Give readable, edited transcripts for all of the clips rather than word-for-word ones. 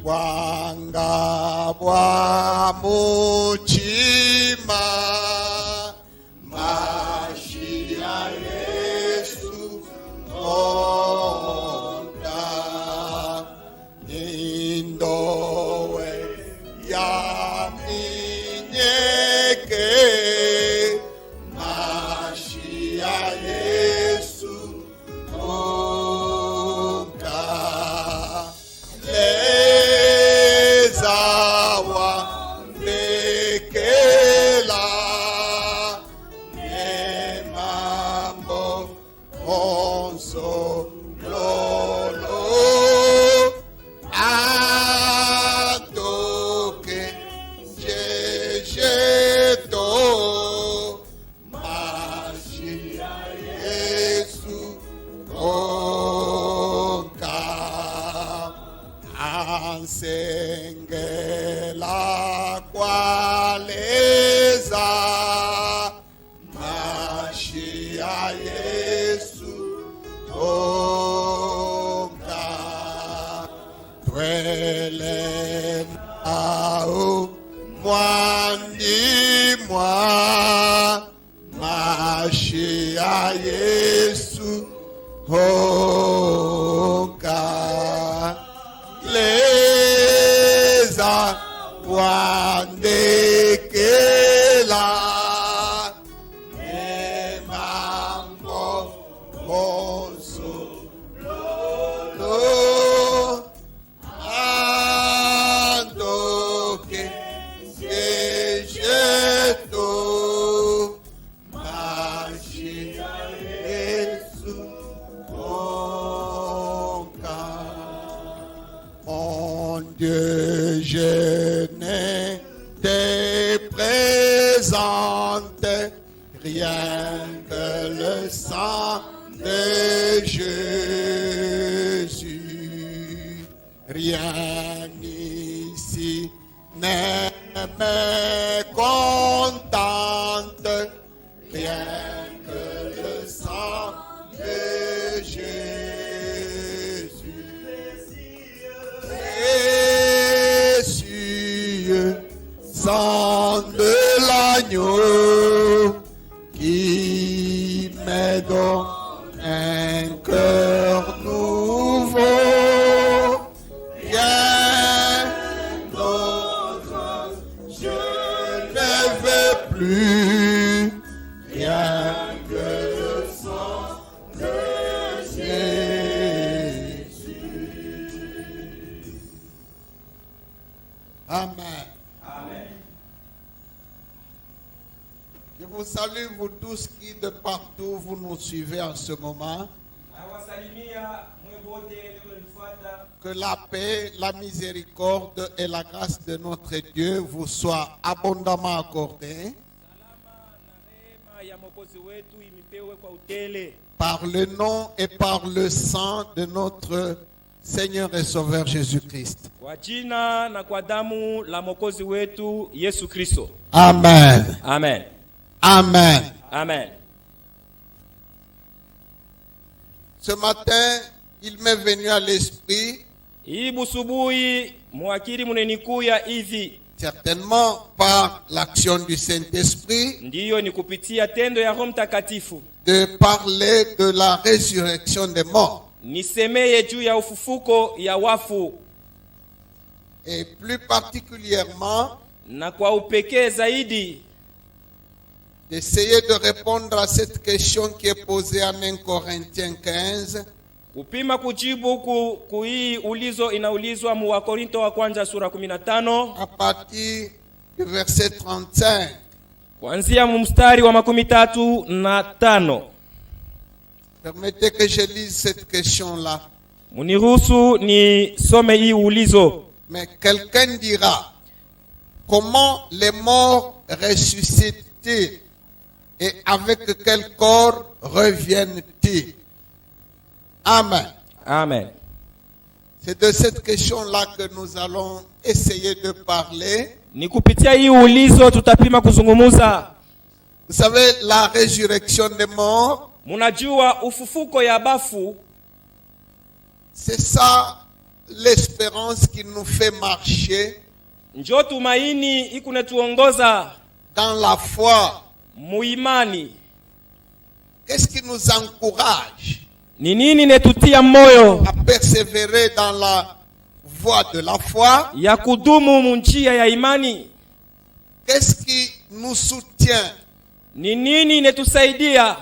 Wanga bwa muchima Mashia Yesu onda Indowe ya minyeke Mashia Yesu onda Lezawa nekela Nemambo onso lolo Adoke jejeto Mashia Yesu onka Ansengela kwaleza Mashia Yesu onka Twele nao mwandi mwa Mashia Yesu onka Leza wandekela Nemambo onso lolo Andoke jejeto Mashia Yesu onka Mon Dieu, je n'étais présente, rien que le sang de Jésus. Rien ici ne me contente, rien que le sang de Jésus. Précieux sang de l'agneau qui me donne un cœur nouveau. Rien d'autre je ne veux plus, rien que le sang de Jésus. Amen. Amen. Je vous salue, vous tous qui de partout vous nous suivez en ce moment. Que la paix, la miséricorde et la grâce de notre Dieu vous soient abondamment accordées par le nom et par le sang de notre Seigneur et Sauveur Jésus-Christ. Amen. Amen. Amen. Amen. Ce matin, il m'est venu à l'esprit, certainement par l'action du Saint-Esprit, de parler de la résurrection des morts. Et plus particulièrement, d'essayer de répondre à cette question qui est posée en 1 Corinthiens 15. Kupima kujibu hii ulizo inaulizwa mu Wakorinto wa kwanza sura 15 à partir du verset 35. Kuanzia mstari wa 35. Permettez que je lise cette question-là. Muniruhusu ni some hii ulizo. Mais quelqu'un dira, comment les morts ressuscitent-ils et avec quel corps reviennent-ils? Amen. Amen. C'est de cette question-là que nous allons essayer de parler. Ni kupitia hii ulizo tutapima kuzungumuza. Vous savez, la résurrection des morts, munajua ufufuko ya bafu, c'est ça l'espérance qui nous fait marcher Njo tumaini ikunetuongoza dans la foi. muimani. Qu'est-ce qui nous encourage Ni nini netutia moyo à persévérer dans la voie de la foi? ya kudumu munjia ya imani? Qu'est-ce qui nous soutient Ni nini netusaidia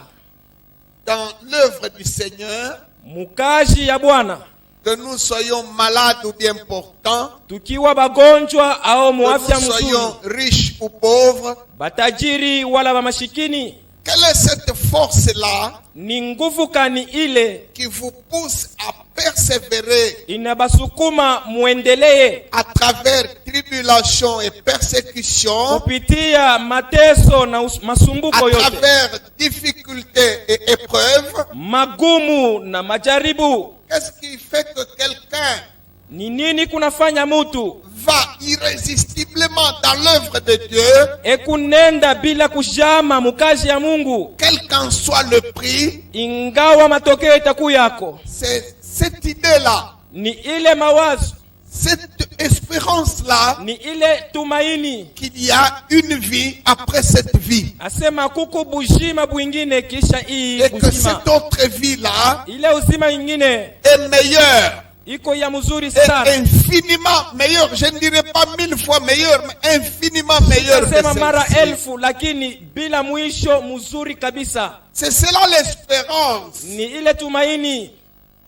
dans l'œuvre du Seigneur? mukaji ya Bwana, Que nous soyons malades ou bien portants, tukiwa bagonjwa au que muafya nous mzuri, soyons riches ou pauvres. batajiri wala bamashikini. Quelle est cette force-là Ni nguvu kani ile qui vous pousse à persévérer inabasukuma muendelee à travers tribulations et persécutions, kupitia mateso na à masumbuko yote, travers difficultés et épreuves? magumu na majaribu? Qu'est-ce qui fait que quelqu'un Ni nini kunafanya mutu va irrésistiblement dans l'œuvre de Dieu, ekunenda bila kujama mukazi ya Mungu, quel qu'en soit le prix? ingawa matokeo itakuwa yako? C'est cette idée-là, Ni ile mawazo, cette espérance-là ni ile tumaini, qu'il y a une vie après cette vie. asema kuku bujima bwingine kisha hii Et que buzima. cette autre vie-là Ile uzima ingine est meilleure, iko ya mzuri est sana, infiniment meilleure. Je ne dirais pas 1000 fois meilleure, mais infiniment meilleure que asema mara celle-ci. elfu, lakini bila mwisho mzuri kabisa. C'est cela l'espérance. Ni ile tumaini,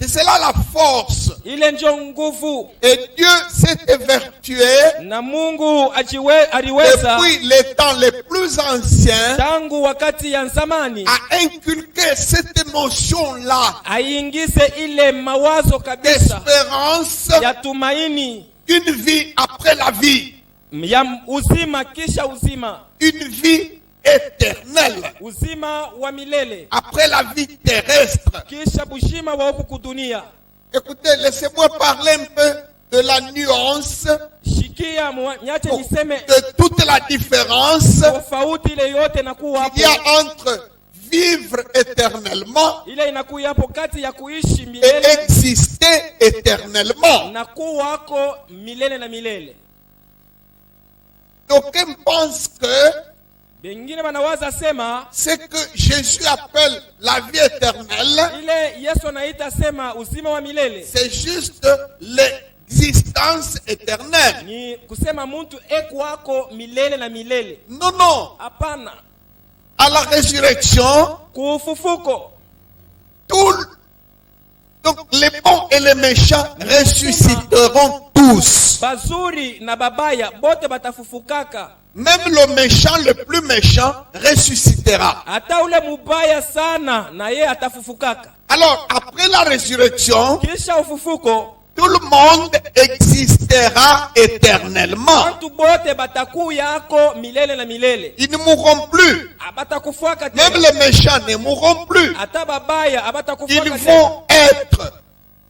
C'est cela la force. ile njo nguvu, Et Dieu s'est évertué na Mungu aliweza depuis les temps les plus anciens tangu wakati ya zamani à inculquer cette notion-là aingize ile mawazo kabisa d'espérance, ya tumaini, une vie après la vie, ya uzima kisha uzima, une vie éternelle uzima wa milele après la vie terrestre. kisha bushima wa huku kudunia. Écoutez, laissez-moi parler un peu de la nuance, Shikia niache niseme de toute la différence tofauti ile yote inakuwa hapo, qu'il y a entre vivre éternellement ile inakuwa hapo kati ya kuishi et milele exister éternellement. na kuwa wako milele na milele. D'aucuns pensent que Bengine banawaza sema ce que Jésus appelle la vie éternelle, ile Yesu anaita sema uzima wa milele c'est juste l'existence éternelle. ni kusema mtu eko wako milele na milele. Non, non. Hapana, À la résurrection, kufufuko donc les bons et les méchants ressusciteront tous. bazuri na babaya bote batafufukaka, Même le méchant le plus méchant ressuscitera. hata ule mubaya sana na ye atafufukaka. Alors, après la résurrection, Kisha ufufuko tout le monde existera éternellement. watu bote batakuya ako milele na milele, Ils ne mourront plus. abatakufuaka Même tena, les méchants ne mourront plus. hata babaya Ils abatakufuaka tena, vont être,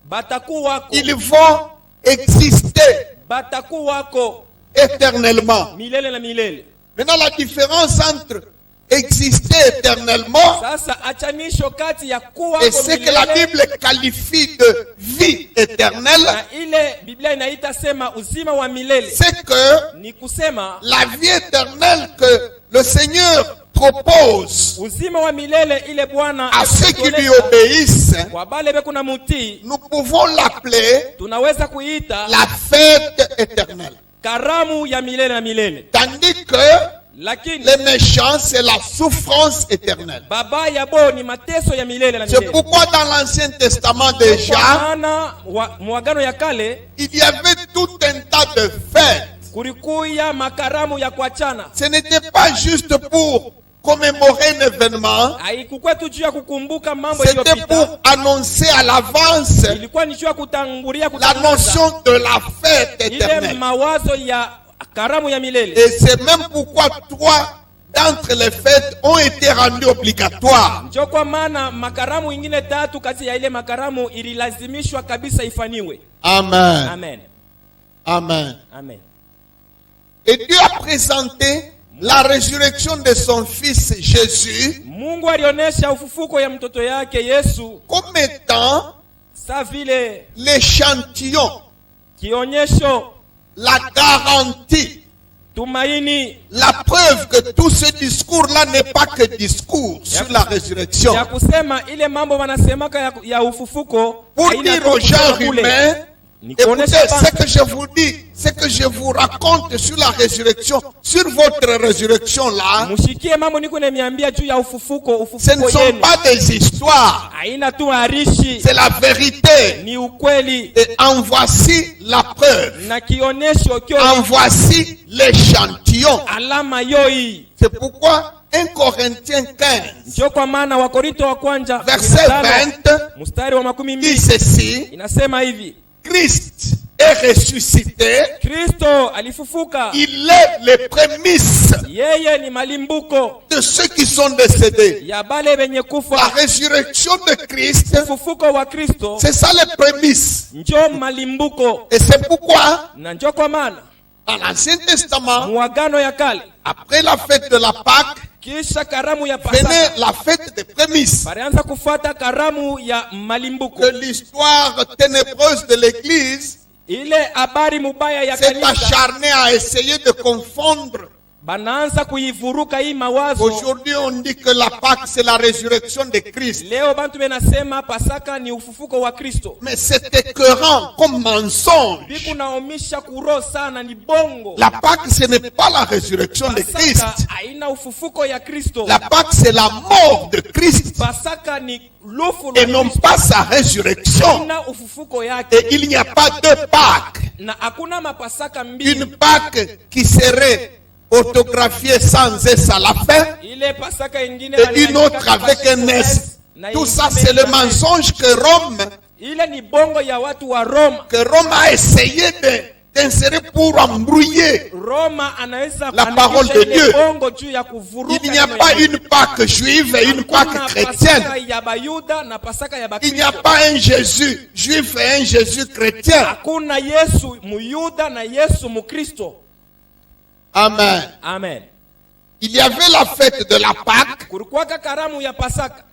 batakuwako, ils vont exister batakuwako éternellement. milele na milele. Maintenant, la différence entre exister éternellement Sasa achanisho kati ya kuwa et ce que la Bible qualifie de vie éternelle, na ile Biblia inaita sema uzima wa milele, c'est que ni kusema la vie éternelle que le Seigneur propose uzima wa milele ile Bwana à ceux qui lui ametoleta obéissent, kwa bale be kuna mutii, nous pouvons l'appeler tunaweza kuita la fête éternelle. karamu ya milele na milele. Tandis que Lakini les méchants, c'est la souffrance éternelle. babaya bo ni mateso ya milele na C'est milele. pourquoi dans l'Ancien Testament Kwa déjà, maana mwagano ya kale il y avait tout un tas de fêtes. kulikuya makaramu ya kuachana, Ce n'était pas juste pour commémorer un événement, haikukuwa tu juu ya kukumbuka mambo c'était iliyopita, pour annoncer à l'avance ilikuwa ni juu ya kutangulia la kutangaza notion de la fête ile éternelle. mawazo ya karamu ya milele. Et c'est même pourquoi trois d'entre les fêtes ont été rendues obligatoires. Njo kwa maana makaramu ingine tatu kati ya ile makaramu ililazimishwa kabisa ifaniwe. Amen. Amen. Amen. Amen. Et Dieu a présenté la résurrection de son fils Jésus Mungu alionyesha ufufuko ya mtoto yake Yesu comme étant sa vile l'échantillon kionyesho, la garantie, tumaini, la preuve que tout ce discours-là n'est pas que discours sur la résurrection. ya kusema ile mambo wanasemaka ya ufufuko. Pour haina dire tu aux gens kusema kule. humains, Ni écoutez, kuonesha ce basi, que je vous dis, ce que je vous raconte sur la résurrection, sur votre résurrection-là, mushikie mambo niko nimeambia juu ya ufufuko ce ne sont yenu. pas des histoires, Haina tu harishi, c'est la vérité. ni ukweli Et en voici la preuve. na kionyesho kio En voici l'échantillon. alama yoi. C'est pourquoi 1 Corinthiens 15, Ndio kwa maana Wakorinto wa kwanza verset 20, mstari wa 12 dit ceci: inasema hivi: Christ est ressuscité, Kristo alifufuka, il est les prémices yeye ni malimbuko de ceux qui sont décédés. ya bale benye La kufa. résurrection de Christ, Ufufuko wa Kristo c'est ça les prémices. njo malimbuko, Et c'est pourquoi, na njo kwa maana dans l'Ancien Testament, muagano ya kale, après la fête de la Pâque, kisha karamu ya Pasaka, venait la fête des prémices. barianza kufuata karamu ya malimbuko. Que l'histoire ténébreuse de l'Église Ile habari mubaya ya s'est kanisa acharnée à essayer de confondre. banaanza kuivuruka hii mawazo. Aujourd'hui, on dit que la Pâque, c'est la résurrection de Christ. Leo bantu benasema Pasaka ni ufufuko wa Kristo. Mais c'est écœurant comme mensonge. Biku naomisha kuro sana, ni bongo. La Pâque, ce n'est pas la résurrection de Christ. Pasaka haina ufufuko ya Kristo. La Pâque, c'est la mort de Christ Pasaka ni lufu et la non Kristo. pas sa résurrection. Haina ufufuko yake. Et il n'y a pas deux Pâques. Na hakuna mapasaka mbili. Une Pâque qui serait autographiée sans S à la fin Ile Pasaka ingine et une autre avec un S. Tout ça, c'est le mensonge que Rome Ile ni bongo ya watu wa Roma. a essayé d'insérer pour embrouiller. Roma anaweza La parole de kuandikisha ile Dieu. bongo juu ya kuvuruka. Il n'y a neno pas ya Mungu. une Pâque juive et une Pâque Hakuna chrétienne. Pasaka ya Bayuda na Pasaka ya Il n'y a Bakristo. pas un Jésus juif et un Jésus chrétien. Hakuna Yesu Muyuda na Yesu Mukristo. Amen. Amen. Il y avait la fête de la Pâque Kulikuwaka karamu ya Pasaka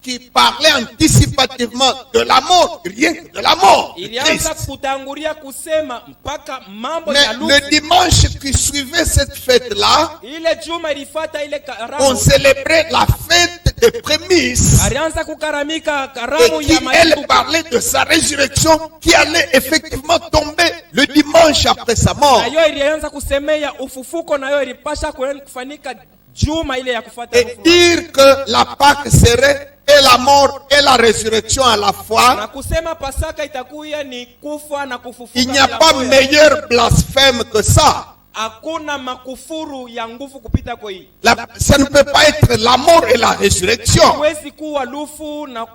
qui parlait anticipativement de la mort, rien que de la mort de ilianza Christ. kutangulia kusema mpaka mambo ya Mais lufu. le dimanche qui suivait cette fête-là, Ile juma ilifata ile on karamu célébrait la fête des prémices alianza kukaramika karamu et qui, ya elle, malimbuko. parlait de sa résurrection qui allait effectivement tomber le dimanche après sa mort. Na yo ilianza kusemea ufufuko, na yo ilipasha kufanyika juma ile ya kufuata Et ufufuko. dire que la Pâque serait et la mort et la résurrection à la Na fois, kusema Pasaka itakuya ni kufa na kufufuka. il n'y a bila pas moya. meilleur blasphème que ça. Hakuna makufuru ya nguvu kupita kwa hii. Ça ne peut pas être la mort et la résurrection. Huwezi kuwa lufu na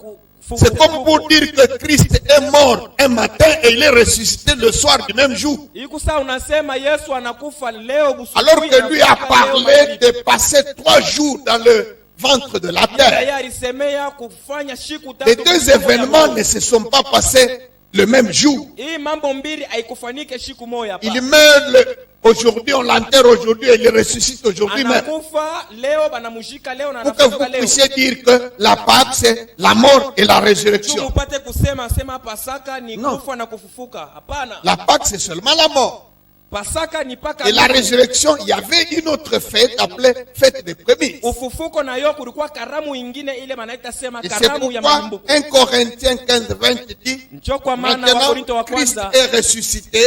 C'est comme pour dire que Christ est mort un matin et il est ressuscité le soir du même jour. Ikusa unasema Yesu anakufa leo busubuhi, Alors que lui a anakufa leo parlé magharibi. de passer 3 jours dans le ventre de la terre. Yeye alisemea kufanya siku Les tatu deux kusiku moja événements moja. ne se sont pas passés le même jour. Hii mambo mbili haikufanike siku moja pa. Il meurt aujourd'hui, on l'enterre aujourd'hui et il ressuscite aujourd'hui même. Anakufa leo, banamushika leo na Pour que anafufuka vous leo. puissiez dire que la Pâque, c'est la mort et la Tu résurrection. mupate kusema sema Pasaka ni Non. kufa na kufufuka. Hapana. La Pâque, c'est seulement la mort. Pasaka ni paka Et la lufu. résurrection, il y avait une autre fête appelée fête des prémices. Ufufuko na yo kulikuwa karamu ingine ile banaita sema Et c'est karamu ya pourquoi malimbuko. 1 Corinthiens 15, 20 dit, Njo kwa maana maintenant Wakorinto wa Christ kwanza est ressuscité,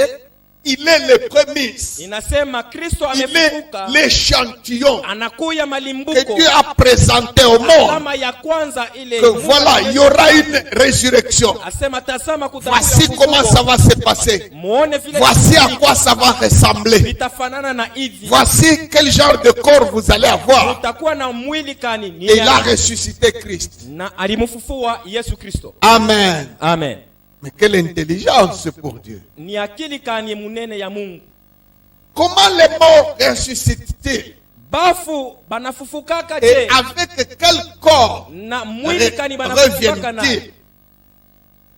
il est le prémices, inasema Kristo il amefufuka, est l'échantillon anakuya que malimbuko, Dieu a présenté au monde. alama ya kwanza ile. Que voilà, il y aura une résurrection. Asema tazama kutakuja Voici comment ça va se passer. Muone vile Voici à quoi ça va ressembler. vitafanana na hivi. Voici quel genre de corps vous allez avoir. Utakuwa na mwili kani? Ni Et il a ya- ressuscité Christ. na alimfufua Yesu Kristo. Amen. Amen. Mais quelle intelligence pour Dieu. Ni akili kani munene ya Mungu. Comment les morts ressuscitent-ils? Bafu banafufukaka Et je? avec quel corps Na mwili kani banafufukaka na? reviennent-ils?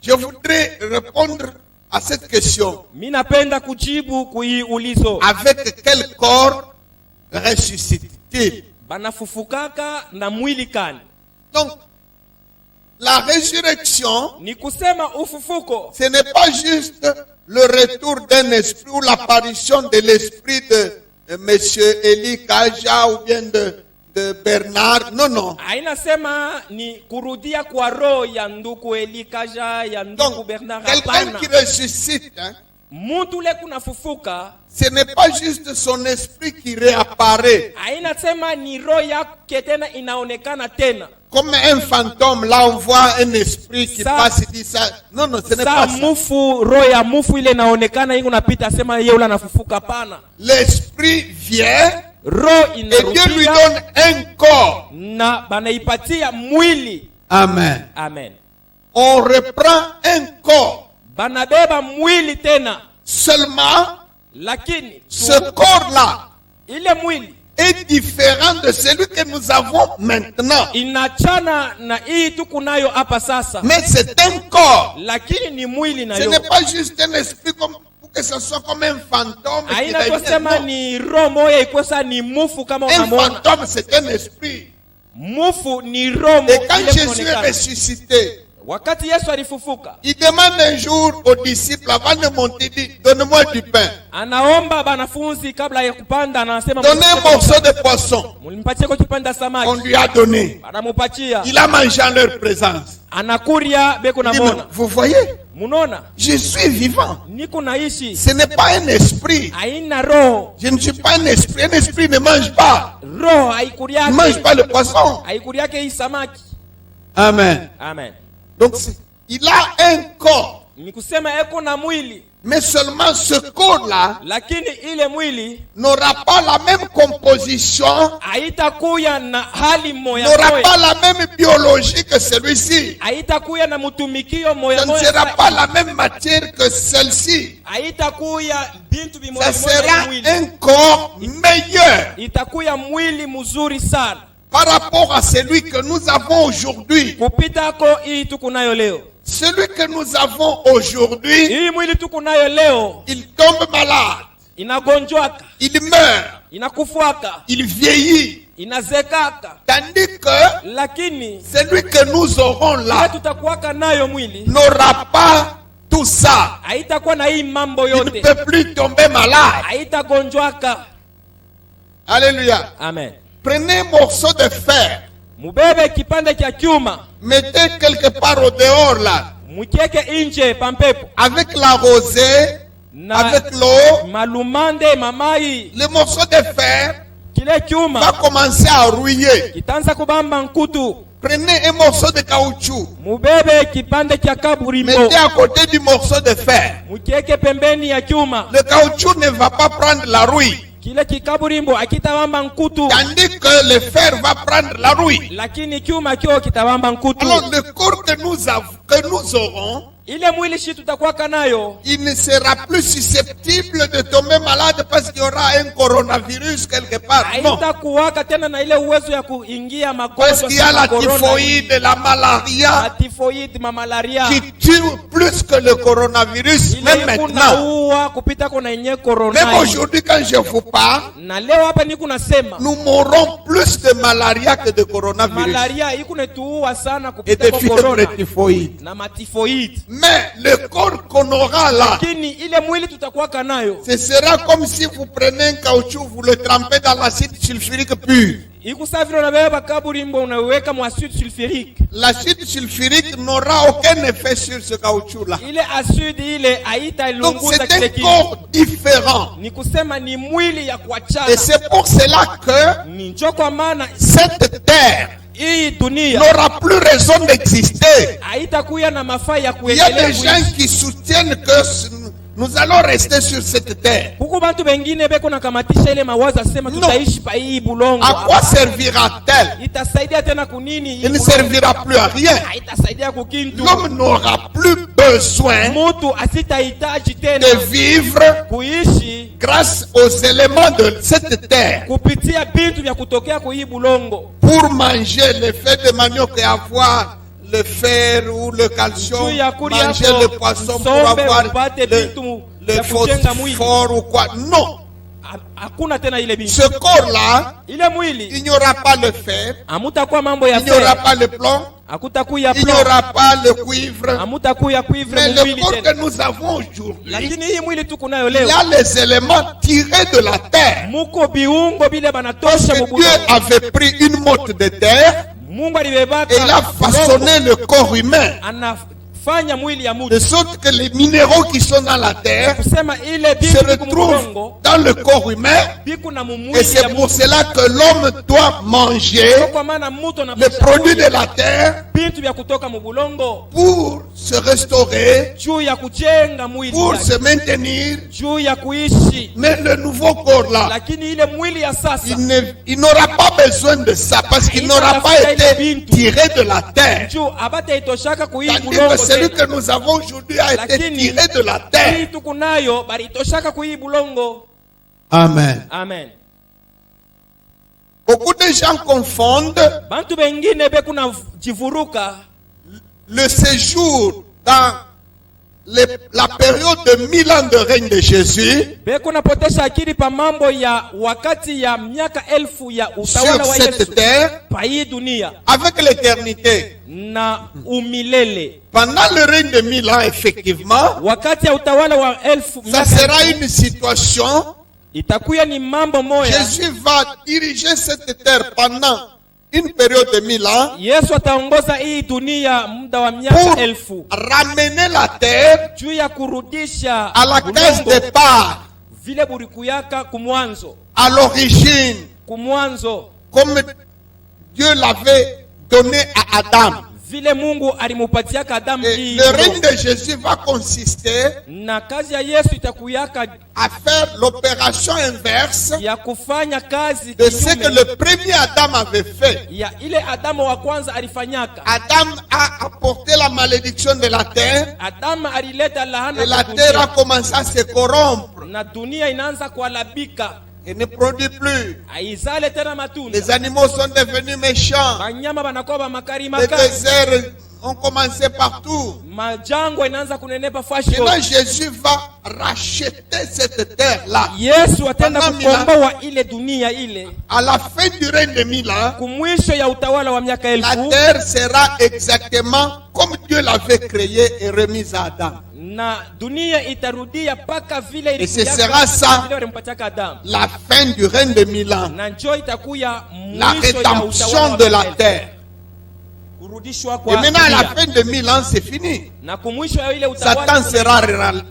Je voudrais répondre à cette question. Mimi napenda kujibu kuiulizo. Avec quel corps ressuscitent-ils? Banafufukaka na mwili kani? Donc, la résurrection, Ni kusema ufufuko ce n'est pas juste le retour d'un esprit ou l'apparition de l'esprit de Monsieur Eli Kaja ou bien de Bernard. Non, non. Hainasema ni kurudia kwa roho ya ndugu Eli Kaja, ya ndugu Donc, Bernard. quelqu'un qui ressuscite, hein, Muntu le kunafufuka, ce n'est pas juste son esprit qui réapparaît. hainasema ni roho yake tena inaonekana tena. Comme un fantôme, là on voit un esprit qui Ça- passe et dit ça. Non, non, ce n'est Sa pas ça. mufu, roho ya mufu ile inaonekana iko napita, sema yeye ule anafufuka. Pana L'esprit vient roho et Dieu lui inarudia donne un corps. na banaipatia mwili. Amen. Amen. On reprend un corps. Banabeba mwili tena, Seulement, lakini ce corps-là ile mwili est différent de celui que nous avons maintenant. inachana na hii tuko nayo hapa sasa, Mais c'est un corps. lakini ni mwili Ce nayo. n'est pas juste un esprit comme, pour que ce soit comme un fantôme. Qui Haina revient. kusema Non. ni roho moya ikosa ni mufu kama Un unamwona. fantôme, c'est un esprit. Mufu ni roho Et quand ile Jésus est kuonekana. ressuscité, Wakati Yesu alifufuka, il demande un jour aux disciples, avant de monter, il dit, donne-moi du pain. anaomba banafunzi kabla ya kupanda, anasema Donnez un morceau de poisson. mulimpatie kwa kipanda On samaki, lui a donné. banamupatia, Il a mangé en leur présence. anakuria beko Il dit, mais namona. vous voyez, Munona je suis vivant. niko naishi, Ce n'est pas un esprit. haina roho. Je ne suis pas un esprit. Un esprit ne mange pas. Roho Il ne mange haikuriake, pas le poisson. haikuriake hii samaki. Amen. Amen. Donc, il a un corps. Ni kusema eko na mwili, Mais seulement ce corps-là lakini ile mwili n'aura pas la même composition, haitakuya na hali moya n'aura moya, pas la même biologie que celui-ci. haitakuya na mutumikio moya Ça ne moya, sera pas la même matière que celle-ci. haitakuya bintu bimoya Ça moya sera mwili, un corps meilleur itakuya mwili mzuri sana par rapport à celui que nous avons aujourd'hui. kupitako hii tuko nayo leo. Celui que nous avons aujourd'hui, Hii mwili tuko nayo leo il tombe malade, inagonjwaka, il meurt, inakufwaka, il vieillit. inazekaka, Tandis que lakini celui que nous aurons ile là tutakuwaka nayo mwili n'aura pas tout ça. haitakuwa na hii mambo Il ne yote, peut plus tomber malade. haitagonjwaka. Alléluia. Amen. Prenez un morceau de fer, Mubebe kipande cha chuma, mettez quelque part au dehors là, mukieke inje pampepo avec la rosée, na avec l'eau. malumande mamai. Le morceau de fer Kile va chuma commencer à rouiller. kitanza kubamba nkutu. Prenez un morceau de caoutchouc, Mubebe kipande cha kaburimbo, mettez à côté du morceau de fer. mukieke pembeni ya chuma. Le caoutchouc ne va pas prendre la rouille, Kile kikaburimbo akitabamba nkutu, tandis que le fer va prendre la rouille. lakini chuma kio kitabamba nkutu. Alors le corps que nous aurons, Ile mwili shi tutakuwaka nayo il ne sera plus susceptible de tomber malade parce qu'il y aura un coronavirus quelque part. Non. haitakuwaka tena na ile uwezo ya kuingia Parce magonjwa qu'il y a kama la corona, typhoïde, la malaria tifoid, mamalaria, qui tue plus que le coronavirus, ile même maintenant. kunaua kupita kuna yenye corona. Même aujourd'hui, quand je vous parle, Na leo hapa niko nasema nous mourrons plus de malaria que de coronavirus malaria iko netuua sana et kupita de kwa fièvre corona typhoïde. na matifoid. Mais le corps qu'on aura là, Lakini ile mwili tutakuwaka nayo ce sera comme si vous prenez un caoutchouc, vous le trempez dans l'acide sulfurique pur. ikusa vile unabeba kaburimbo unaweka mu acide sulfurique, L'acide sulfurique n'aura aucun effet sur ce caoutchouc-là. ile acide ile Donc haitailunguza c'est kile un kitu. corps différent. Ni kusema ni mwili ya Et kuachana. c'est pour cela que Ni njo kwa maana cette terre hii dunia n'aura plus raison d'exister. haitakuya na mafaa ya Il y a kuendelea des gens kuishi. qui soutiennent que nous allons rester sur cette terre. Huku bantu bengine beko nakamatisha ile mawazo asema No. tutaishi pa hii bulongo. À quoi servira-t-elle? Itasaidia tena kunini? hii Elle ne bulongo? servira plus à rien. Haitasaidia kukintu. L'homme n'aura plus besoin Mutu asitahitaji tena de vivre kuishi grâce aux éléments de cette terre. kupitia bintu vya kutokea kwa hii bulongo. Pour manger le fait de manioc et avoir le fer ou le calcium, Juu ya kuli manger yako, le poisson pour msombe avoir upate vitu le vya kujenga mwili. phosphore ou quoi. Non. hakuna tena ile binti. Ce corps-là, Ile mwili il n'y aura pas le fer, hamutakuwa mambo ya il n'y aura fer, pas le plomb, hakutakuya il n'y plomb, aura pas le cuivre. hamutakuya cuivre Mais le mwili corps que tena. nous avons aujourd'hui, Lakini hii mwili tuko nayo il y leo a les éléments tirés de la terre. muko biungo bile Parce banatosha que Dieu mubudongo. avait pris une motte de terre Mungu et il a alibebaka façonné le corps humain. anafanya mwili ya De mtu sorte que les minéraux qui sont dans la terre kusema ile se biku retrouvent mubudongo dans le corps humain. biku na Et mumwili c'est ya pour mtu. cela que l'homme doit manger Kwa maana mtu les produits de la terre bintu vya kutoka mubulongo pour se restaurer, juu ya kujenga mwili pour yake, se maintenir. juu ya kuishi. Mais le nouveau corps là, Lakini ile mwili ya sasa il n'aura pas besoin de ça parce qu'il n'aura pas été tiré de la terre. juu abataitoshaka kuii Tandis que bulongo celui tena. que nous avons aujourd'hui a été Lakini tiré de la hii terre. tuko nayo balitoshaka kuii bulongo. Amen. Amen. Beaucoup de gens confondent Bantu bengine beku na jivuruka le séjour dans la période de 1000 ans de règne de Jésus beku napotesha akili pa mambo ya wakati ya miaka 1000 ya utawala sur wa cette Yesu terre pa hii dunia avec l'éternité. na umilele. Pendant le règne de 1000 ans, effectivement, Wakati ya utawala wa 1000 ça miaka sera 1000, une situation. itakuya ni mambo moya. Jésus va diriger cette terre pendant une période de 1000 ans Yesu ataongoza hii dunia muda wa miaka pour 1000 ramener la terre juu ya kurudisha à la case bulongo départ, vile burikuyaka kumwanzo à l'origine, kumwanzo comme Dieu l'avait donné à Adam. vile Mungu alimupatiaka Adamu Et hii le règne bulongo. de Jésus va consister Na kazi ya Yesu itakuyaka à faire l'opération inverse ya kufanya kazi de ce que kinyume le premier Adam avait fait. ya ile Adamu wa kwanza alifanyaka. Adam a apporté la malédiction de la terre Adamu alileta lahana et la kwa terre a dunia, commencé à se corrompre na dunia inaanza kualabika, et ne produit plus. aizale tena matunda. Les animaux sont devenus méchants. Banyama banakuwa bamakari Les makari, déserts ont commencé partout. majangwa inaanza kunenepa fashi Maintenant, yote. Jésus va racheter cette terre-là. Yesu atenda Pendant 1000 ans, kukomboa ile dunia ile. à la fin du règne de 1000 ans, Kumwisho ya utawala wa miaka la 1000 terre sera exactement comme Dieu l'avait créée et remise à Adam. na dunia itarudia paka vile Et ce ilikuwa sera ça. vile walimpatiaka Adamu. La fin du règne de 1000 ans. Na njoo itakuya La mwisho ya utawala rédemption wa de la miaka 1000. terre. Kurudishwa Et kwa maintenant, à la dunia. fin de 1000 ans, c'est fini. Na kumwisho ya ile utawala Satan sera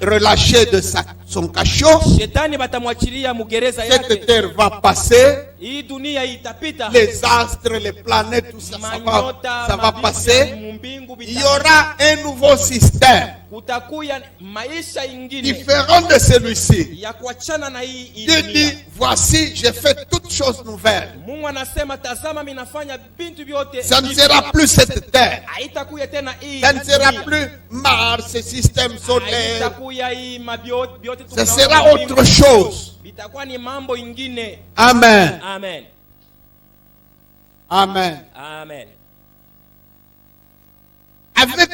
relâché de son cachot. shetani batamwachilia mugereza Cette yake. terre va passer. Hii dunia itapita. Les astres, les planètes, tout ça, Manyota, ça va mabibi passer. mumbingu Il y aura un nouveau système kutakuya maisha ingine différent de celui-ci. ya kuachana na hii Dieu dunia. dit, voici, j'ai fait toutes choses nouvelles. Mungu anasema tazama mimi nafanya bintu vyote. Ça ne sera plus cette terre. Haitakuya tena hii. Ça ne sera dunia. plus Mars, ce système solaire. Haitakuya hii mabiote Ce sera autre chose. Itakuwa ni mambo ingine. Amen. Amen. Amen. Amen. Avec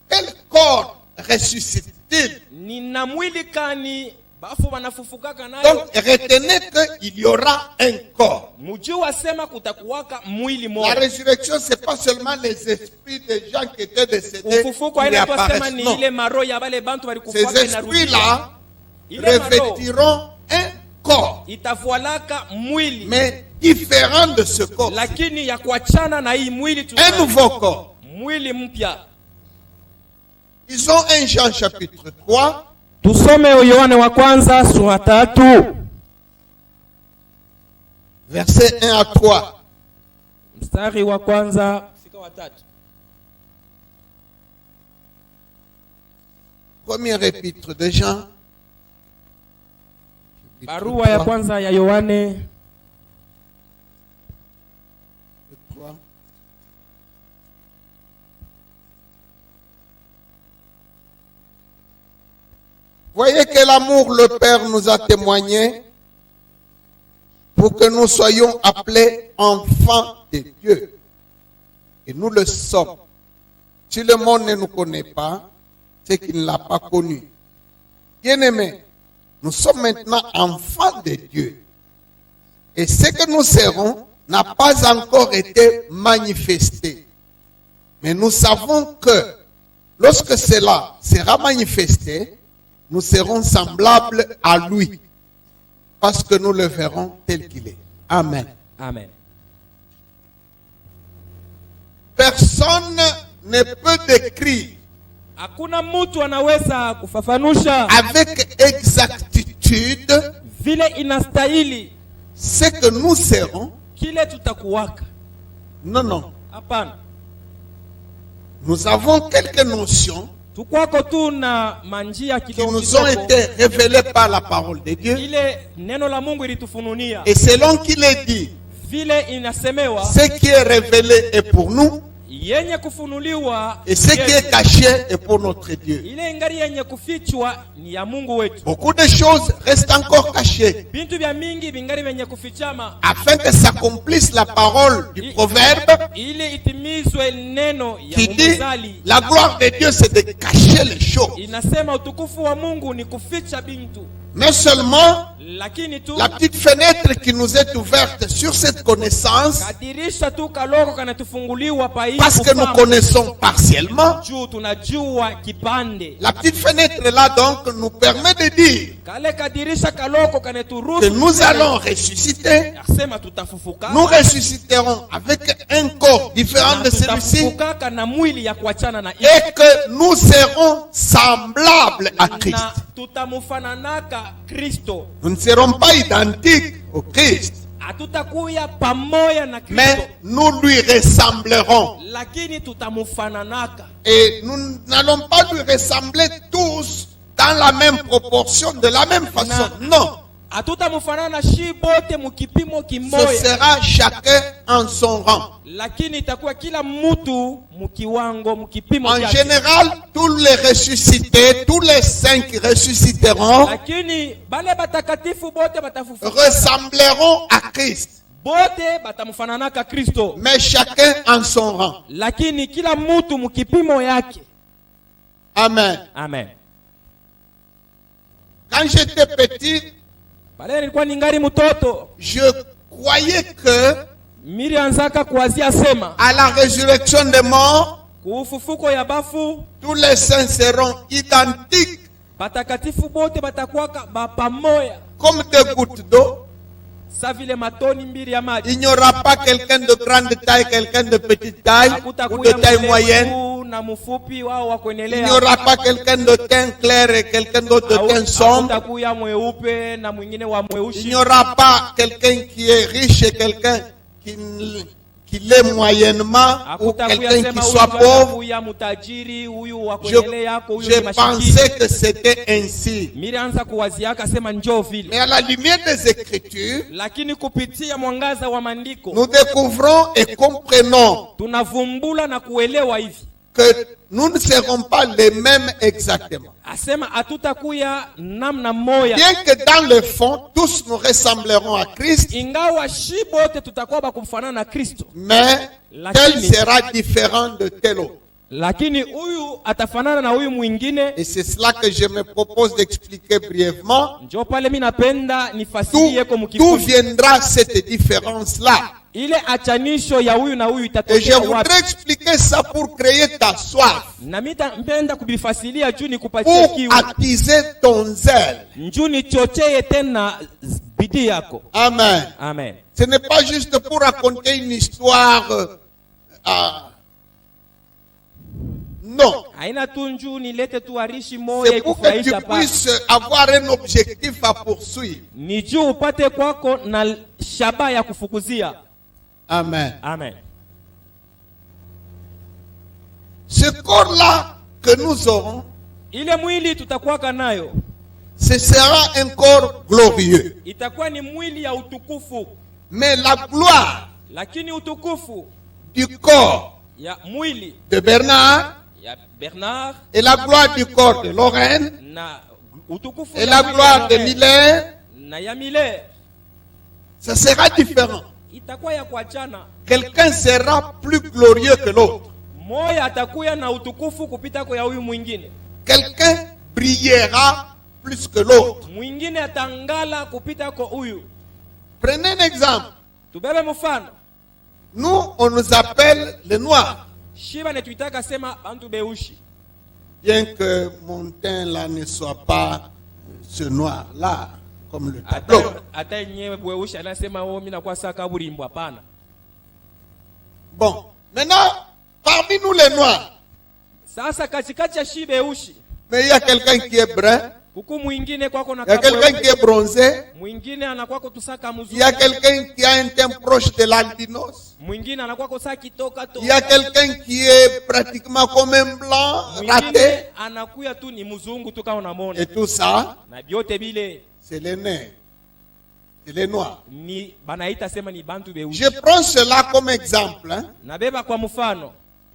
quel corps ressuscite-t-il? Nina mwili kani bafu wanafufukaka nayo. Donc, retenez qu'il y aura un corps. Mujue wasema kutakuwaka mwili La moja. résurrection, ce n'est pas seulement les esprits des gens qui étaient décédés Ufufuko qui haina kusema réapparaissent. ni Non. ile maro ya wale bantu Ces walikufa esprits-là ile maro revêtiront un corps, itafualaka mwili mais différent de ce corps. lakini ya kuachana na hii mwili tu. Un nouveau corps. Mwili mpya. Ils ont 1 Jean chapitre 3, Tusome Yohane wa kwanza sura 3 versets 1 à 3. mstari wa kwanza fika wa 3. Premier épître de Jean. chapitre Barua ya 3, kwanza ya Yohane 3. Voyez quel amour le Père nous a témoigné pour que nous soyons appelés enfants de Dieu. Et nous le sommes. Si le monde ne nous connaît pas, c'est qu'il ne l'a pas connu. Bien-aimés, nous sommes maintenant enfants de Dieu. Et ce que nous serons n'a pas encore été manifesté. Mais nous savons que lorsque cela sera manifesté, nous serons semblables à lui. Parce que nous le verrons tel qu'il est. Amen. Amen. Personne ne peut décrire Hakuna mtu anaweza kufafanusha avec exactitude vile inastahili ce que nous serons. kile tutakuwaka. Non, non. Hapana. Nous avons quelques notions Tukwako tu na manjia qui kidogo nous ont kidogo. été révélées par la parole de Dieu. Ile neno la Mungu ilitufununia. Et selon qu'il est dit, Vile inasemewa ce qui est révélé est pour nous yenye kufunuliwa et ce qui est caché est pour notre Dieu. ile ngari yenye kufichwa ni ya Mungu wetu. Beaucoup de choses restent encore cachées Bintu vya mingi vingari vyenye kufichama afin que s'accomplisse la parole du proverbe ili itimizwe neno ya qui dit Muzali. la gloire de Dieu c'est de cacher les choses. Inasema utukufu wa Mungu ni kuficha bintu. Mais seulement Lakini tu la petite fenêtre qui nous est ouverte sur cette connaissance, kadirisha tu kaloko kanatufunguliwa pa hii parce que nous kufahamu. connaissons partiellement, Juu tunajua kipande. la petite fenêtre là donc nous permet de dire Kale kadirisha kaloko que kaneturuhusu nous allons ressusciter. asema tutafufuka. Nous ressusciterons avec un corps différent de celui-ci Tutafufukaka na mwili ya kuachana na et que nous serons semblables à Christ. na tutamufananaka Kristo. Nous ne serons pas identiques au Christ, Hatutakuya pamoja na Kristo, mais nous lui ressemblerons. lakini tutamufananaka. Et nous n'allons pas lui ressembler tous dans la même proportion, de la même façon. Non, Hatutamufanana shi bote mukipimo ce kimoya, sera chacun en son rang. lakini itakuwa kila mtu mukiwango mukipimo En chake. général, tous les ressuscités, tous les saints qui ressusciteront, Lakini bale batakatifu bote batafufuka, ressembleront à Christ, bote batamufananaka Kristo, mais chacun en son rang. lakini kila mtu mukipimo yake. Amen. Amen. Quand j'étais petit, Bale nilikuwa ningali mtoto, je croyais que nilianzaka kuwazia sema à la résurrection des morts, kuufufuko ya bafu tous les saints seront identiques batakatifu bote batakuwaka bapamoya comme des gouttes d'eau. sa vile matoni mbili ya maji. Il n'y aura pas quelqu'un de grande taille, quelqu'un de petite taille ou de Hakutakuya taille moyenne. mrefu na mfupi wao wa Il n'y kuendelea. aura pas quelqu'un de teint clair et quelqu'un d'autre de teint sombre. Hakutakuya mweupe na mwingine wa Il mweusi. n'y aura pas quelqu'un qui est riche et quelqu'un qui l'est moyennement ou Hakutakuya quelqu'un sema qui huyu soit pauvre. anakuya mtajiri, huyu wa Je, kuendelea yako, huyu je ni masikini. pensais que c'était ainsi. Nilianza kuwazia akasema njoo vile. Mais à la lumière des Écritures, Lakini kupitia mwangaza wa maandiko nous découvrons et comprenons tunavumbula na kuelewa hivi. que nous ne serons pas les mêmes exactement. Asema hatutakuya namna moya. Bien que dans le fond, tous nous ressemblerons à Christ, Ingawa shi bote tutakuwa bakumfanana na Kristo. mais tel sera différent de tel autre. Lakini huyu atafanana na huyu mwingine. Et c'est cela que je me propose d'expliquer brièvement. Njoo pale mimi napenda nifasirie kwa D'où mkifupi. viendra cette différence-là? Ile achanisho ya huyu na huyu Et je itatokea wapi? voudrais expliquer ça pour créer ta soif, Na mimi mpenda kubifasilia juu nikupatie pour kiu. attiser ton zèle. Njoo nichochee tena bidii yako. Amen. Amen. Ce n'est pas juste pour raconter une histoire. Non. Haina tu njoo nilete tu arishi moja C'est pour que tu ikufurahisha pa. puisses avoir un objectif à poursuivre. Ni juu upate kwako na shaba ya kufukuzia. Amen. Amen. Ce corps-là que nous aurons, Ile mwili tutakuwa nayo ce sera un corps glorieux. itakuwa ni mwili ya utukufu, Mais la gloire lakini utukufu du corps ya mwili de Bernard ya Bernard et la gloire du corps de Lorraine na utukufu et ya la mwili gloire ya de Lorraine Miller, na ya Miller ça sera différent. itakuwa ya kuachana. Quelqu'un sera plus glorieux que l'autre. Moya atakuya na utukufu kupita kwa ya huyu mwingine, Quelqu'un brillera plus que l'autre. mwingine atangala kupita kwa huyu. Prenez un exemple. Tubebe mfano. Nous, on nous appelle les Noirs. Shiba netuitaka sema bantu beushi. Bien que mon teint là ne soit pas ce noir-là, comme le tableau. Ata nyewe bweushi anasema wao mimi nakuwa saa kaburimbo hapana. Bon, maintenant, parmi nous les Noirs, Sasa katikati ya shibeushi. mais il y a quelqu'un qui est brun, Kuku mwingine kwako na il y a quelqu'un qui est bronzé, mwingine anakwako tusaka mzuri. il y a quelqu'un qui a un teint proche de l'albinos, Mwingine anakwako saa kitoka to. il y a quelqu'un qui est pratiquement comme un blanc, raté, Mwingine anakuya tu ni mzungu tu kama unamwona. et tout ça, Na biote bile c'est les nègres, c'est les Noirs. ni banaita sema ni bantu beushi. Je prends cela comme exemple. Hein. Nabeba kwa mfano.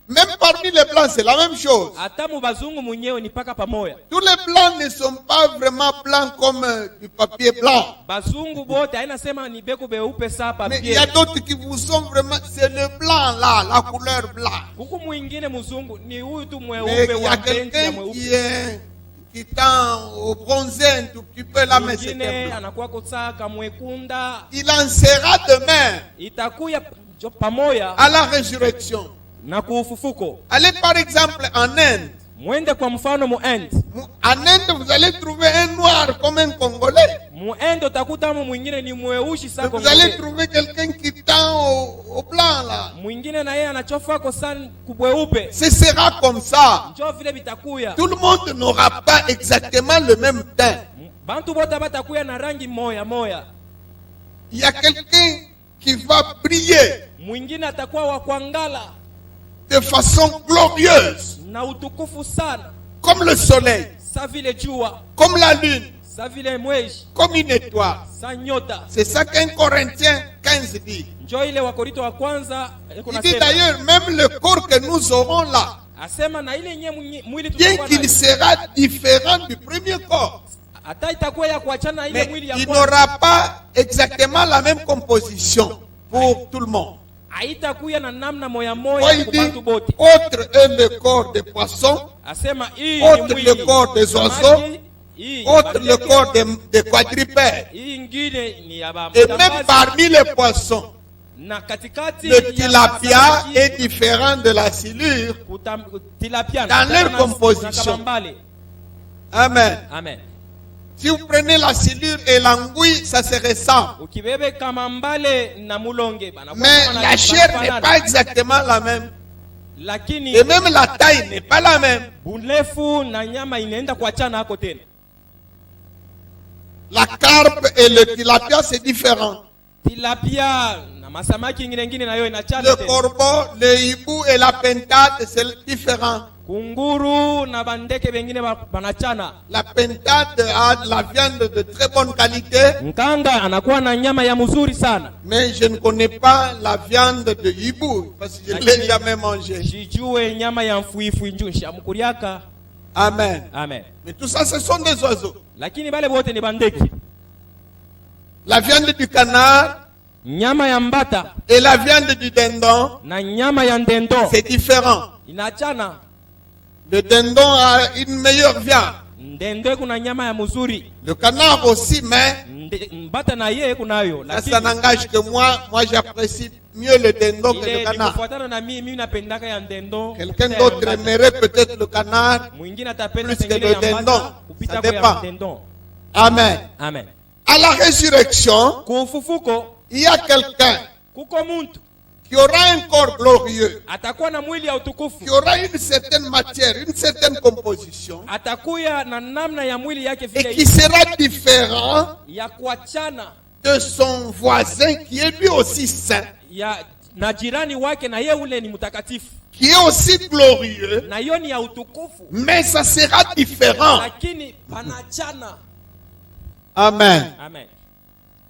Même parmi les blancs, c'est la même chose. Hata mubazungu mwenyewe ni paka pamoja. Tous les blancs ne sont pas vraiment blancs comme du papier blanc. Bazungu bote haina sema ni beko beupe saa Mais il papier. y a d'autres qui vous sont vraiment, c'est le blanc là, la couleur blanc. Kuku mwingine mzungu ni huyu tu Mais mweupe il y wa a penti ya quelqu'un mweupe. qui tend au bronzé un tout petit peu là, mais c'est un Mwingine blanc. anakuwa kutaka mwekunda. Il en sera demain Itakuya pamoja à la résurrection. na kuufufuko. Allez par exemple en Inde. Mwende kwa mfano muend. En Inde, vous allez trouver un noir comme un Congolais. Muend utakuta mwingine ni mweushi Mais sana. vous allez trouver quelqu'un qui tend au blanc là. Mwingine na yeye anachofako sana kubweupe. Ce sera comme ça. Njoo vile bitakuya. Tout le monde n'aura pas exactement le même teint. Bantu bote batakuya na rangi moya moya. Il y a quelqu'un qui va briller Mwingine atakuwa wa kuangala de façon glorieuse, na utukufu sana, comme le soleil, sa vile jua, comme la lune, sa vile mwezi, comme une étoile. sa nyota. C'est ça qu'un Corinthien 15 dit. Njoo ile Wakorinto wa kwanza iko Il dit nasema. d'ailleurs, même le corps que nous aurons là, Asema na ile nye mwili bien tutakuwa qu'il nayo. sera différent du premier corps, Hata itakuwa ya kuachana ile mais mwili ya il kwanza. n'aura pas exactement la même composition pour tout le monde. Haitakuya na namna moya Quand moya il kwa dit, bantu bote. autre est le corps des poissons, Asema hii Autre ni mwili le corps des samaki, oiseaux, hii autre le bandege, corps des quadrupèdes. hii ingine ni ya ba Et même mtambazi. parmi les poissons, Na katikati le ya tilapia samaki, est différent de la silure. tilapia dans na- leur na- composition. na kabambale. Amen. Amen. Si vous prenez la silure et l'anguille, ça se ressemble. Ukibebe kamambale na mulonge bana. Mais la chair n'est pas exactement la même. Lakini Et même la taille n'est pas la même. burefu na nyama inaenda kuachana hako tena. La carpe et le tilapia, c'est différent. Tilapia na masamaki ingine ingine nayo inachana Le tena. corbeau, le hibou et la pentade, c'est différent. Kunguru na bandeke bengine banachana. La pentade a de la viande de très bonne qualité, Nkanga anakuwa na nyama ya mzuri sana. mais je ne connais pas la viande de hibou parce que je ne l'ai jamais mangé. Jijue nyama ya mfuifui njunshi amkuriaka. Amen. Amen. Mais tout ça, ce sont des oiseaux. Lakini bale bote ni bandeki. La viande du canard Nyama ya mbata et la viande du dindon, na nyama ya ndendo c'est différent. inachana. Le dindon a une meilleure viande. Ndendo kuna nyama ya mzuri. Le canard aussi, mais Mbata na yeye kunayo. ça n'engage que moi. Moi, j'apprécie mieux le dindon que le ile canard. kufuatana na mimi napendaka ya ndendo. Quelqu'un d'autre aimerait peut-être le canard. Mwingine atapenda plus que pengine le ya dindon. mbata kupita Ça kwa dépend. ya ndendo. Amen. Amen. À la résurrection, Kufufuko il y a quelqu'un kuko muntu qui aura un corps glorieux, atakuwa na mwili ya utukufu. qui aura une certaine matière, une certaine composition, Atakuya na namna ya mwili yake et vile qui sera différent ya kuachana de son voisin qui est lui aussi saint, ya na jirani wake na yeye ule ni mtakatifu. qui est aussi glorieux, Na hiyo ni ya utukufu. mais ça sera différent. Lakini panachana. Amen. Amen.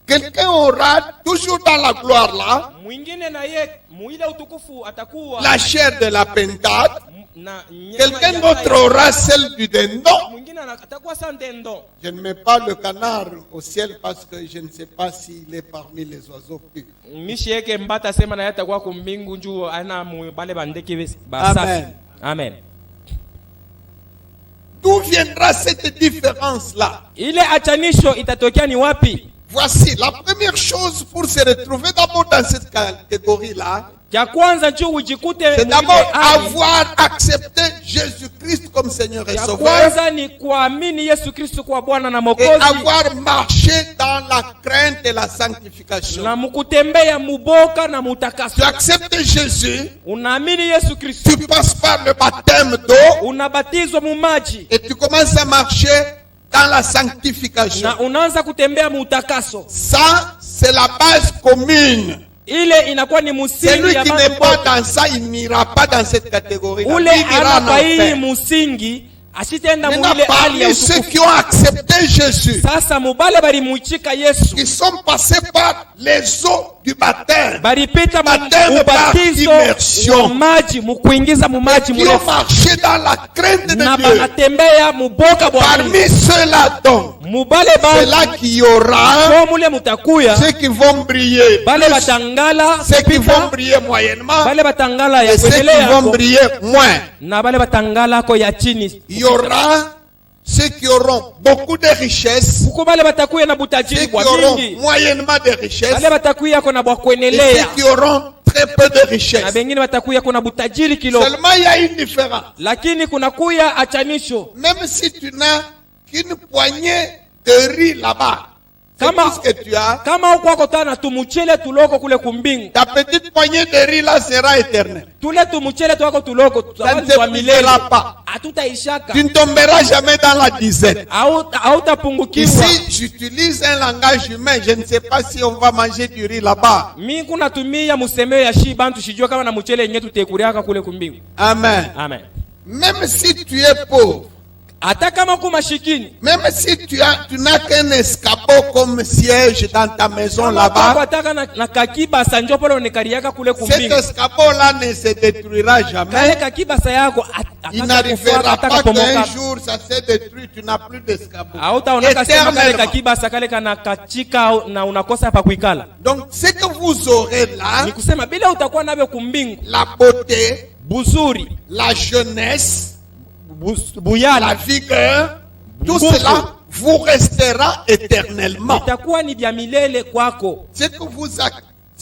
Quelqu'un aura toujours dans la gloire là Mwingine na yeye muile utukufu atakuwa la chair de la pentade, na nyama quelqu'un ya- d'autre aura celle du dindon. Mwingine atakuwa sa ndendo. Je ne mets pas le canard au ciel parce que je ne sais pas s'il est parmi les oiseaux purs. Mishi yake mbata sema na yatakuwa kumbingu njuu ana bale bandeki basafi. Amen. Amen. D'où viendra cette différence-là? Ile achanisho itatokea ni wapi? Voici la première chose pour se retrouver d'abord dans cette catégorie-là. Cha kwanza njo ujikute C'est mwile d'abord hali. avoir accepté Jésus-Christ comme Seigneur et Cha Sauveur kwanza ni kuamini Yesu Kristo kwa Bwana na et Mwokozi, avoir marché dans la crainte et la sanctification. na mukutembea muboka na Tu mutakaso. acceptes Jésus, Unaamini Yesu Kristo, tu passes par le baptême d'eau unabatizwa mu maji et tu commences à marcher dans la sanctification. na unaanza kutembea mutakaso. Ça, c'est la base commune. Ile inakuwa ni musingi Celui ya qui n'est mambo pas yote. dans ça, il n'ira pas dans cette catégorie. Ule Il ira en anapa hii enfer. musingi asitenda Maintenant, mwile hali ya parmi ceux utukufu. qui ont accepté Jésus, Sasa mubale balimuichika Yesu, qui sont passés par les eaux du baptême, balipita Baptême par ubatizo immersion. wa maji, mukuingiza mu maji qui ont murefu, marché dans la crainte de na Dieu, banatembea muboka bwa Mungu. parmi ceux-là donc, Mubale c'est là ba qu'il y aura so mule mutakuya ceux qui vont briller, bale batangala ceux qui kupita, vont briller moyennement bale batangala ya et ceux qui kuendelea vont ko, briller moins. na bale batangala ko ya chini. Il y aura ceux qui auront beaucoup de richesses, Kuko bale batakuya na ceux butajiri qui bwa auront mingi, moyennement de richesses bale batakuya ko na bwa et kuendelea, ceux qui auront très peu de na richesses. bengine batakuya ko na butajiri kidogo. Seulement il y a une différence. Lakini kuna kuya achanisho. Même si tu n'as qu'une poignée de riz là-bas, c'est Kama- tout ce que tu as. Kama ukwako tana tumuchele tuloko kule kumbingu, Ta petite poignée de riz là sera éternelle. tule tumuchele twako tuloko Ça ne twa te milele, plaira pas. hatutaishaka Tu ne tomberas jamais dans la dizaine. hautapungukiwa. Ici, j'utilise un langage humain. Je ne sais pas si on va manger du riz là-bas. Mi kunatumia musemeo ya shi bantu shijua kama na muchele yenye tutekuriaka kule kumbingu. Amen. Amen. Même si tu es pauvre, Hata kama kumashikini, même si tu n'as qu'un escabeau comme siège dans ta maison kama là-bas, ataka na kakibasa njo pale onekariaka kule cet kumbingu. escabeau-là ne se détruira Kale jamais. kakibasa yako Il n'arrivera pas qu'un pomoka. jour ça se détruit, tu n'as plus d'escabeau. Hautaonaka sema kale Éternellement. kakibasa kale kana kachika na unakosa pa kuikala. Donc, ce que vous aurez là, Ni kusema bila utakuwa navyo kumbingu, la beauté, buzuri, la jeunesse, la buyala vigueur, tout Beaucoup. cela vous restera éternellement. itakuwa ni vya milele kwako.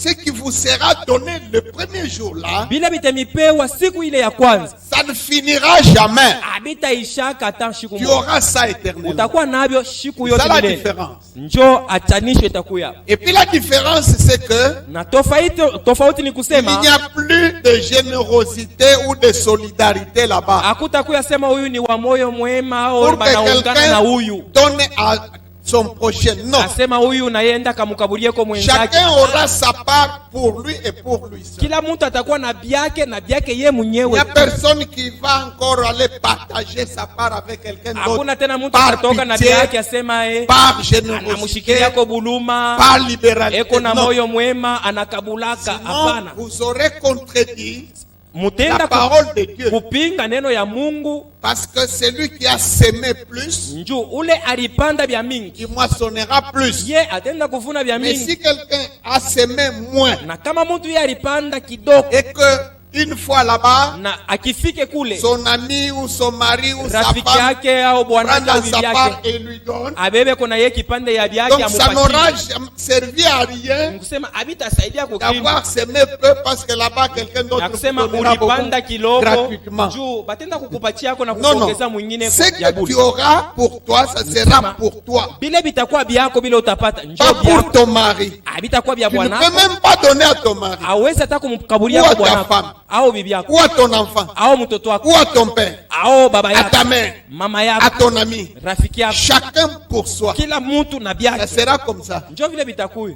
Ce qui vous sera donné le premier jour là, Bila bitamipewa siku ile ya kwanza, ça ne finira jamais. habitaishaka hata siku Tu moja. auras ça éternellement. Utakuwa navyo siku C'est yote ça la milele. différence. Njo achanisho itakuya. Et puis la différence, c'est que Na tofauti ni il kusema n'y a plus de générosité ou de solidarité là-bas. hakutakuya sema huyu ni wa moyo mwema au Pour que banaungana na quelqu'un huyu. donne à son prochain. Non. Asema huyu naenda kamukaburie kwa mwenzake. Chacun aura sa part pour lui et pour lui seul. Kila mtu atakuwa na byake ye Il n'y mwenyewe. a personne qui va encore aller partager sa part avec quelqu'un d'autre. Hakuna tena mtu Par atatoka na pitié, byake asema par générosité, anamushikilia ko buluma, par libéralité. eko na Non. moyo mwema, anakabulaka. Sinon, Hapana, vous aurez contredit la mutenda parole de Dieu. kupinga neno ya Mungu. Parce que celui qui a semé plus, Nju ule alipanda vya mingi, il moissonnera plus. ye atenda kuvuna vya Mais mingi. si quelqu'un a semé moins Na kama mtu ye alipanda kidogo, et que une fois là-bas, na akifike kule son ami ou son mari ou sa rafiki femme yake au bwana prend wake au dans sa bibi part yake et lui donne, abebe kona ye kipande ya vyake donc ça n'aura amupatie, jamais servi à rien nikusema abitasaidia kukimu. d'avoir semé peu parce que là-bas quelqu'un Na d'autre vous kusema donnera ulipanda beaucoup kilogo gratuitement. juu batenda kukupatia yako na Non, non. kuongeza mwingine Ce ya que tu bure. auras pour toi, ça sera pour toi. Bile bitakuwa byako, bile utapata Pas njo pour byako, ton mari. abitakuwa bya Tu ne peux bwanako. même pas donner à ton mari, Awezi hata kumkaburia Ou kwa à ta bwanako femme. au bibi yako ou à ton enfant, au mtoto wako ou à ton père, au baba à ta yako mère, mama à yako ton ami. rafiki yako, Chacun pour soi. kila mtu na Ça byake, sera comme ça. njo vile bitakuwa.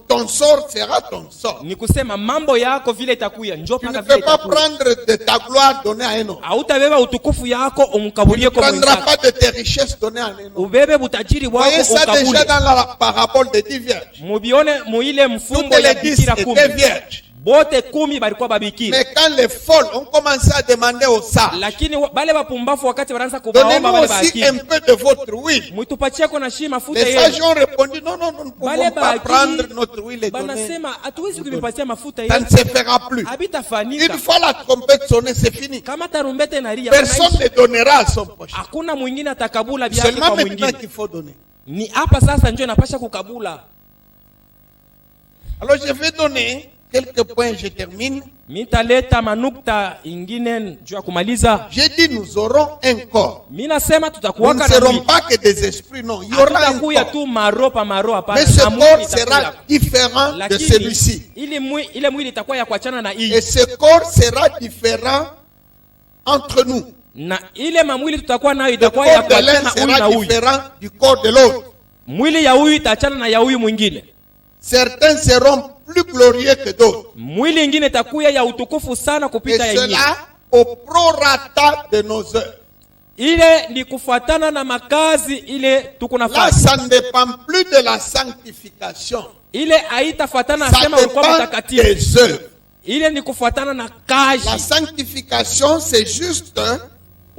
Ton sort sera ton sort. Ni kusema mambo yako vile itakuya, njo Tu ne paka vile peux pas itakuya. prendre de ta gloire donner à un autre. Hautabeba utukufu yako Tu umkaburie ne kwa prendras mwenzako, pas de tes richesses donner à un autre. ubebe butajiri Vous voyez wako ça déjà ukabule. dans la parabole des 10 vierges. Mubione muile mfumbo Toutes ya les 10 bikira kumi, étaient vierges. bote 10 balikuwa babikira. Mais quand les folles ont commencé à demander aux sages, Lakini bale bapumbafu wakati wanaanza kubaomba donnez-nous bale aussi baakili, un peu de votre huile. mwitupatie ko na shi mafuta Les sages yenu. ont répondu, non, non, nous ne pouvons Bale pas prendre baakili notre huile et donner. banasema hatuwezi kumipatia mafuta Ça yenu, ne se fera plus. habitafanyika. Une fois la trompette sonnée, c'est fini. Kama tarumbete inalia, Personne ne donnera à son prochain. hakuna mwingine atakabula C'est vyake seulement kwa maintenant mwingine. qu'il faut donner. Ni hapa sasa ndio inapasha kukabula. Alors je vais donner quelques points, je termine. Mitaleta manukta ingine juu ya kumaliza. J'ai dit nous aurons un corps. Mimi nasema Nous tutakuwa ne na serons mwili. pas que des esprits, non. Il y aura un Tutakuya corps. tu maropa hapana. Mais ce na mwili corps itakuya. sera différent de Lakini, celui-ci. ile mwili itakuwa ya kuachana na hii. Et ce corps sera différent entre nous. Na ile mamwili tutakuwa nayo Le itakuwa ya corps de l'un kuachana huyu na sera huyu. différent du corps de l'autre. Mwili ya huyu itaachana na ya huyu mwingine. Certains seront plus glorieux que d'autres. Mwili ingine itakuwa ya utukufu sana Et kupita ya ingine. cela au prorata de nos œuvres. Ile ni kufuatana na makazi ile tuko Là, nafanya. ça ne dépend plus de la sanctification. Ile haitafuatana Ça sema ulikuwa dépend mtakatifu. des œuvres. Ile ni kufuatana na La kazi. sanctification, c'est juste le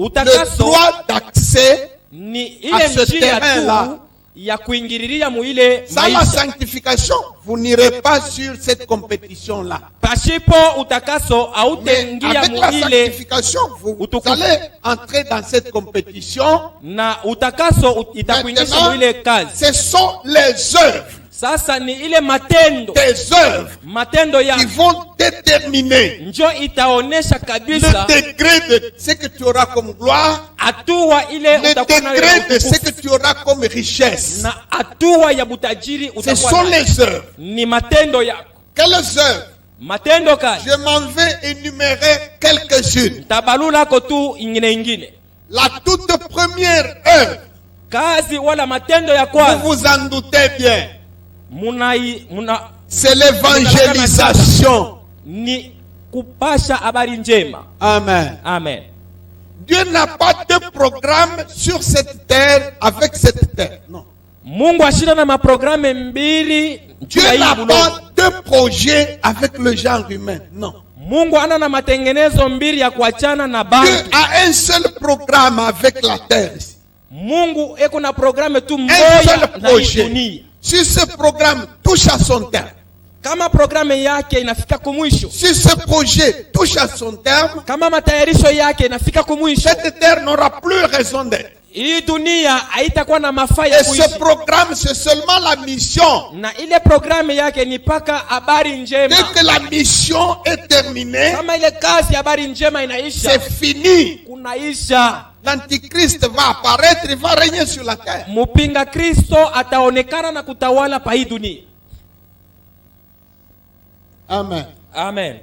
Utakaso droit d'accès. ni à ile ce njia terrain-là. tu ya kuingililia muile Sans la maisha. sanctification, vous n'irez pas sur cette compétition-là. Pasipo utakaso Mais hautengia avec la muile sanctification, vous utukufu. allez entrer dans cette compétition. na utakaso itakuingisha Maintenant, muile kazi. ce sont les œuvres, Sasa ni ile matendo tes œuvres, matendo qui ya vont déterminer njo itaonesha kabisa le degré de ce que tu auras comme gloire, hatua ile le utakuwa nayo ya degré de ce utukufu. que tu auras comme richesse. Na hatua ya butajiri Ce utakuwa sont nayo. les œuvres. Ni matendo yako. Quelles œuvres? Matendo kazi. Je m'en vais énumérer quelques-unes. Tabalula ko tu ingine. La toute première œuvre, Kazi wala matendo ya vous kwanza. vous en doutez bien, Muna c'est l'évangélisation. ni kupasha habari njema. Amen. Amen. Dieu n'a pas de programme sur cette terre avec cette terre. Non. Mungu ashina na maprogramme mbili Dieu juu ya hii n'a ulimwengu. pas de projet avec le genre humain. Non. Mungu ana na matengenezo mbili ya kuachana na Dieu bantu. a un seul programme avec la terre. ici. Mungu eko na programme tu Un moja seul na hii projet. dunia. Si ce programme touche à son terme, Kama programme yake inafika kumwisho, si ce projet touche à son terme, kama matayarisho yake inafika kumwisho, cette terre n'aura plus raison d'être. hii dunia haitakuwa na mafaa ya Et ce kuishi. programme, c'est seulement la mission. Na ile programme yake ni paka habari njema. Dès que la mission est terminée, Kama ile kazi ya habari njema inaisha, c'est fini. kunaisha. L'antichrist va apparaître, il va régner sur la terre. Mpinga Kristo ataonekana na kutawala pa hii dunia. Amen. Amen.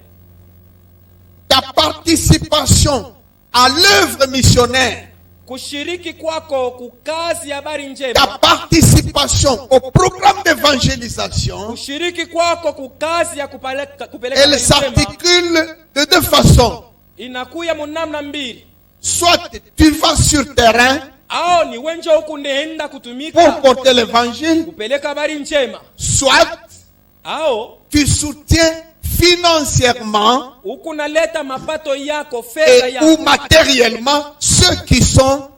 Ta participation à l'œuvre missionnaire, Kushiriki kwako kukazi ya habari njema. ta participation au programme d'évangélisation, Kushiriki kwako kukazi ya kupeleka elle habari njema s'articule de deux façons. inakuya munamna mbili. Soit tu vas sur terrain Ao ni wenje huku neenda pour kutumika porter l'évangile, kupeleka habari njema. soit Ao tu soutiens financièrement huku naleta mapato yako, fedha et ou yako. matériellement ceux qui sont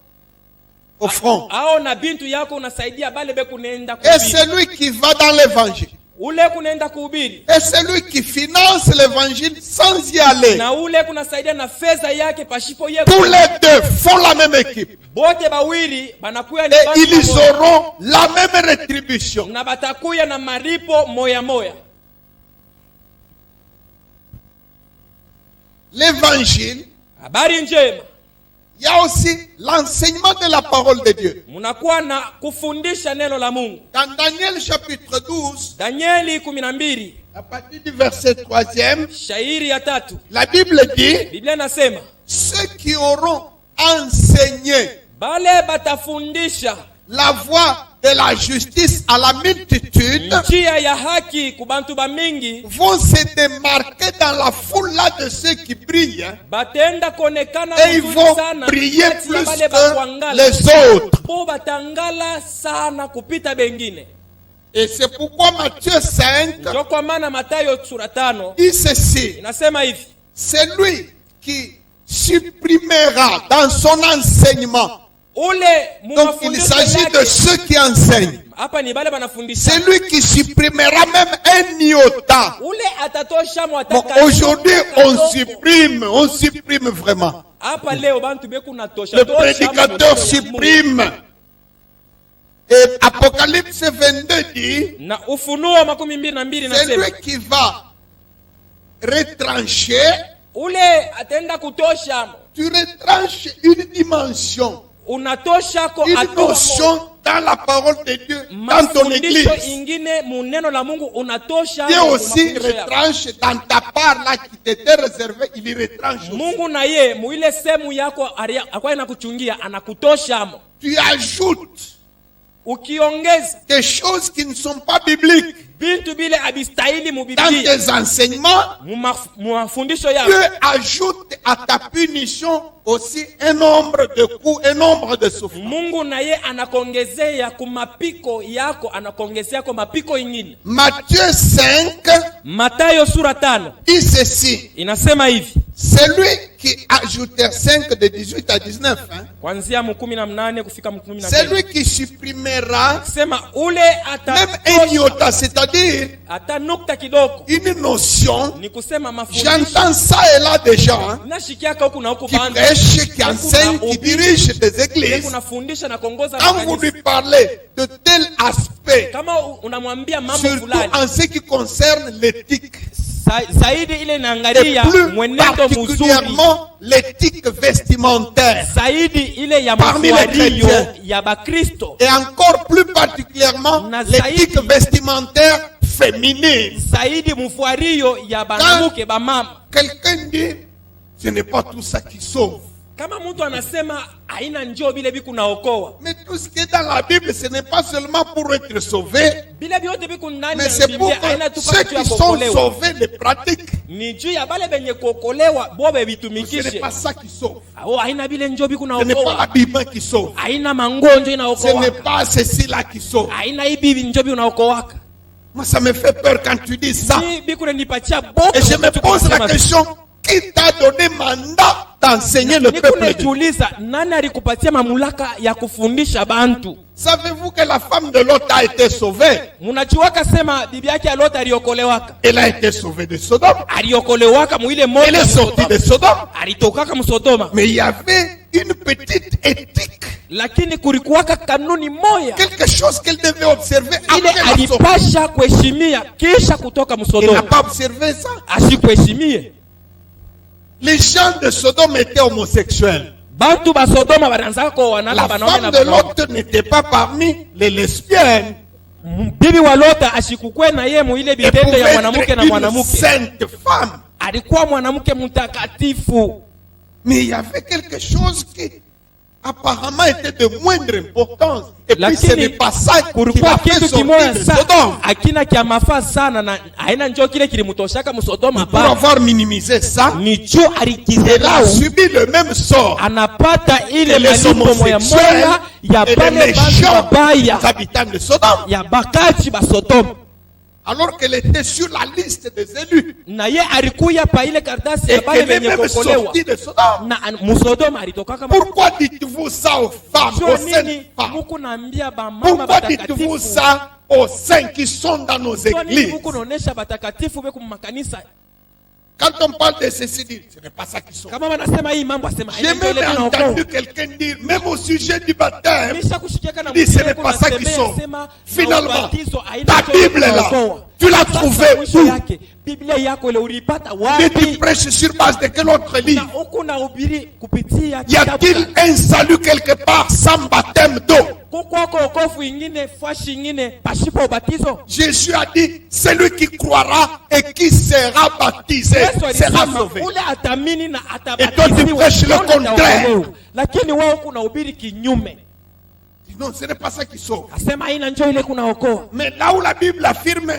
au front. Ao na bintu yako unasaidia bale be kunaenda Et kuhubiri. celui qui va dans l'évangile, Ule kunaenda kuhubiri. et celui qui finance l'évangile sans y aller. Na ule kunasaidia na fedha yake pashipo yeko. Tous les deux font la même équipe. Bote bawili banakuya ni Et batu ils bamoja. auront la même rétribution. Na batakuya na maripo moya moya. L'évangile, Habari njema. il y a aussi l'enseignement de la parole de Dieu. Munakuwa na kufundisha neno la Mungu. Dans Daniel chapitre 12, Danieli 12 à partir du verset 3e, shairi ya 3, la Bible dit, Biblia nasema ceux qui auront enseigné bale batafundisha la voie de la justice à la multitude njia ya haki kubantu ba mingi, vont se démarquer dans la foule là de ceux qui brillent, hein, batenda konekana et ils mzuri vont sana briller kati ya plus bale que bakuangala. les autres. Po batangala sana kupita bengine. Et c'est pourquoi Matthieu 5 Ndio kwa maana Mathayo sura 5 dit ceci, inasema hivi: c'est lui qui supprimera dans son enseignement. ule Donc il s'agit de ceux qui enseignent. hapa ni bale banafundisha. C'est lui qui supprimera même un iota. Ule atatosha Bon, mwataka. aujourd'hui, on supprime vraiment. Hapa leo bantu beku natosha. Le prédicateur supprime. Et Apocalypse 22 dit, na Ufunuo 22 c'est nasema lui qui va retrancher. ule ataenda kutosha, Tu retranches une dimension, unatosha ko une atoa notion dans la parole de Dieu, dans ton mafundisho église. ingine muneno la Mungu unatosha. Dieu na aussi mafundisho yako. retranche dans ta part là qui t'était réservée, il y retranche aussi. Mungu na ye muile sehemu yako akwa inakuchungia anakutosha. Tu ajoutes Ukiongeza des choses qui ne sont pas bibliques vitu bile abistahili mu dans Biblia tes enseignements. mu mafundisho yako, Dieu ajoute à ta punition aussi un nombre de coups, un nombre de souffrances. Mungu na ye anakuongezea kumapiko yako, anakuongezea kwa mapiko ingine. Matthieu 5 Mathayo sura 5 dit ceci. inasema hivi, Celui qui ajoutait 5 de 18 à 19, hein, kuanzia mu 18 kufika mu 19, celui qui supprimera sema ule même un iota, c'est-à-dire ata nukta kidogo, une notion. ni kusema mafundisho. J'entends ça et là des gens hein, Nashikiaka huku na huku qui banda prêchent, qui enseignent, qui dirigent des églises. kunafundisha na kuongoza Quand vous makanisa. lui parlez de tel aspect, Kama unamwambia mambo surtout fulani en ce qui concerne l'éthique, zaidi ile et inaangalia plus mwenendo mzuri, particulièrement l'éthique vestimentaire, zaidi ile ya Parmi les mafwario chrétiens. ya Bakristo, et encore plus particulièrement Na l'éthique zaidi. vestimentaire féminine. zaidi mfwario ya banamuke bamama. Quelqu'un dit, ce n'est pas tout ça qui sauve. Kama mtu anasema haina njoo bile biku naokoa, Mais tout ce qui est dans la Bible, ce n'est pas seulement pour être sauvé, bile vyote biku ndani mais ya c'est pour Biblia haina que tu ceux patu ya qui sont kuokolewa, sauvés les pratiquent. ni juu ya bale benye kuokolewa bobe Ce n'est bitumikishe. pas ça qui sauve. Au haina bile njoo biku Ce n'est pas naokoa, l'habillement qui sauve. haina mangonjo Ce n'est inaokoa, pas ceci là qui sauve. haina hivi njoo biku naokoaka. Moi, ça me fait peur quand tu dis ça. Ni biku nipatia boka. Et je me pose la question, qui t'a donné mandat d'enseigner le peuple de Dieu? Nikuuliza, nani alikupatia mamlaka ya kufundisha bantu? Savez-vous que la femme de Lot a été sauvée? Munachiwaka sema bibi yake ya Loti aliokolewaka. Elle a été sauvée de Sodome. Aliokolewaka muile moto. Elle est sortie de Sodome. Alitokaka Msodoma. Mais il y avait une petite éthique. Lakini kulikuwaka kanuni moya Quelque chose qu'elle devait observer ile après la sortie. alipasha kuheshimia kisha kutoka Elle n'a Msodoma. pas observé ça. Asikuheshimie. Les gens de Sodome étaient homosexuels. Bantu ba Sodoma bananzaka kwa La wanaka banaume femme na de banaume. Lot n'était pas parmi les lesbiennes. Bibi wa Lota ashikukwe na ye muile Elle vitendo pouvait ya mwanamke être na une mwanamke. sainte femme. Alikuwa mwanamke mtakatifu. Mais il y avait quelque chose qui apparemment était de moindre importance. Et puis ce n'est pas ça qui kulikuwa l'a fait kitu sortir kimoja de sana Sodome. akina kia mafaa sana na haina njoo kile kilimtoshaka Msodoma. Pour avoir minimisé ça, Ni juu elle a alikizarau, subi le même sort anapata ile que les malipo moya homosexuels moya ya et les pale bantu méchants babaya habitants de Sodome. ya bakachi ba Sodoma. Alors qu'elle était sur la liste des élus. Na ye alikuya pa ile karatasi Et ya bale qu'elle est benye même kuokolewa sortie de Sodome. na Msodoma alitokaka. Pourquoi dites-vous ça aux femmes, aux Jua saintes nini femmes? muku naambia ba mama Pourquoi dites-vous batakatifu? ça aux saints qui sont dans nos Jua nini églises? muku naonesha batakatifu beku makanisa? Quand on parle de ceci, dit, ce n'est pas ça qui sont. Kama wanasema hii mambo asema J'ai haina njoo ile même kinaokoa. entendu quelqu'un dire, même au sujet du baptême, Misha kushikiaka na dit, ce mwenyewe n'est pas ça qui kunasemea, sont. sema, Finalement, na ubatizo haina ta njoo ile Bible là, kinaokoa. tu l'as Sasa trouvée mwisho où? yake, Biblia yako ile ulipata Mais tu wapi? prêches sur base de quel autre Na livre? huku nahubiri kupitia Y a-t-il un salut quelque part sans baptême d'eau? kukwako okofu ingine fashi ingine pashipo ubatizo? Jésus a dit, celui qui croira et qui sera baptisé Yesu sera alisema sauvé. ule atamini na Et toi, tu atabatizwa prêches le ndio contraire. ataokolewa. Lakini wao huku nahubiri kinyume. Non, ce n'est pas ça qui sauve. Asema haina njoo ile kunaokoa. Mais là où la Bible affirme,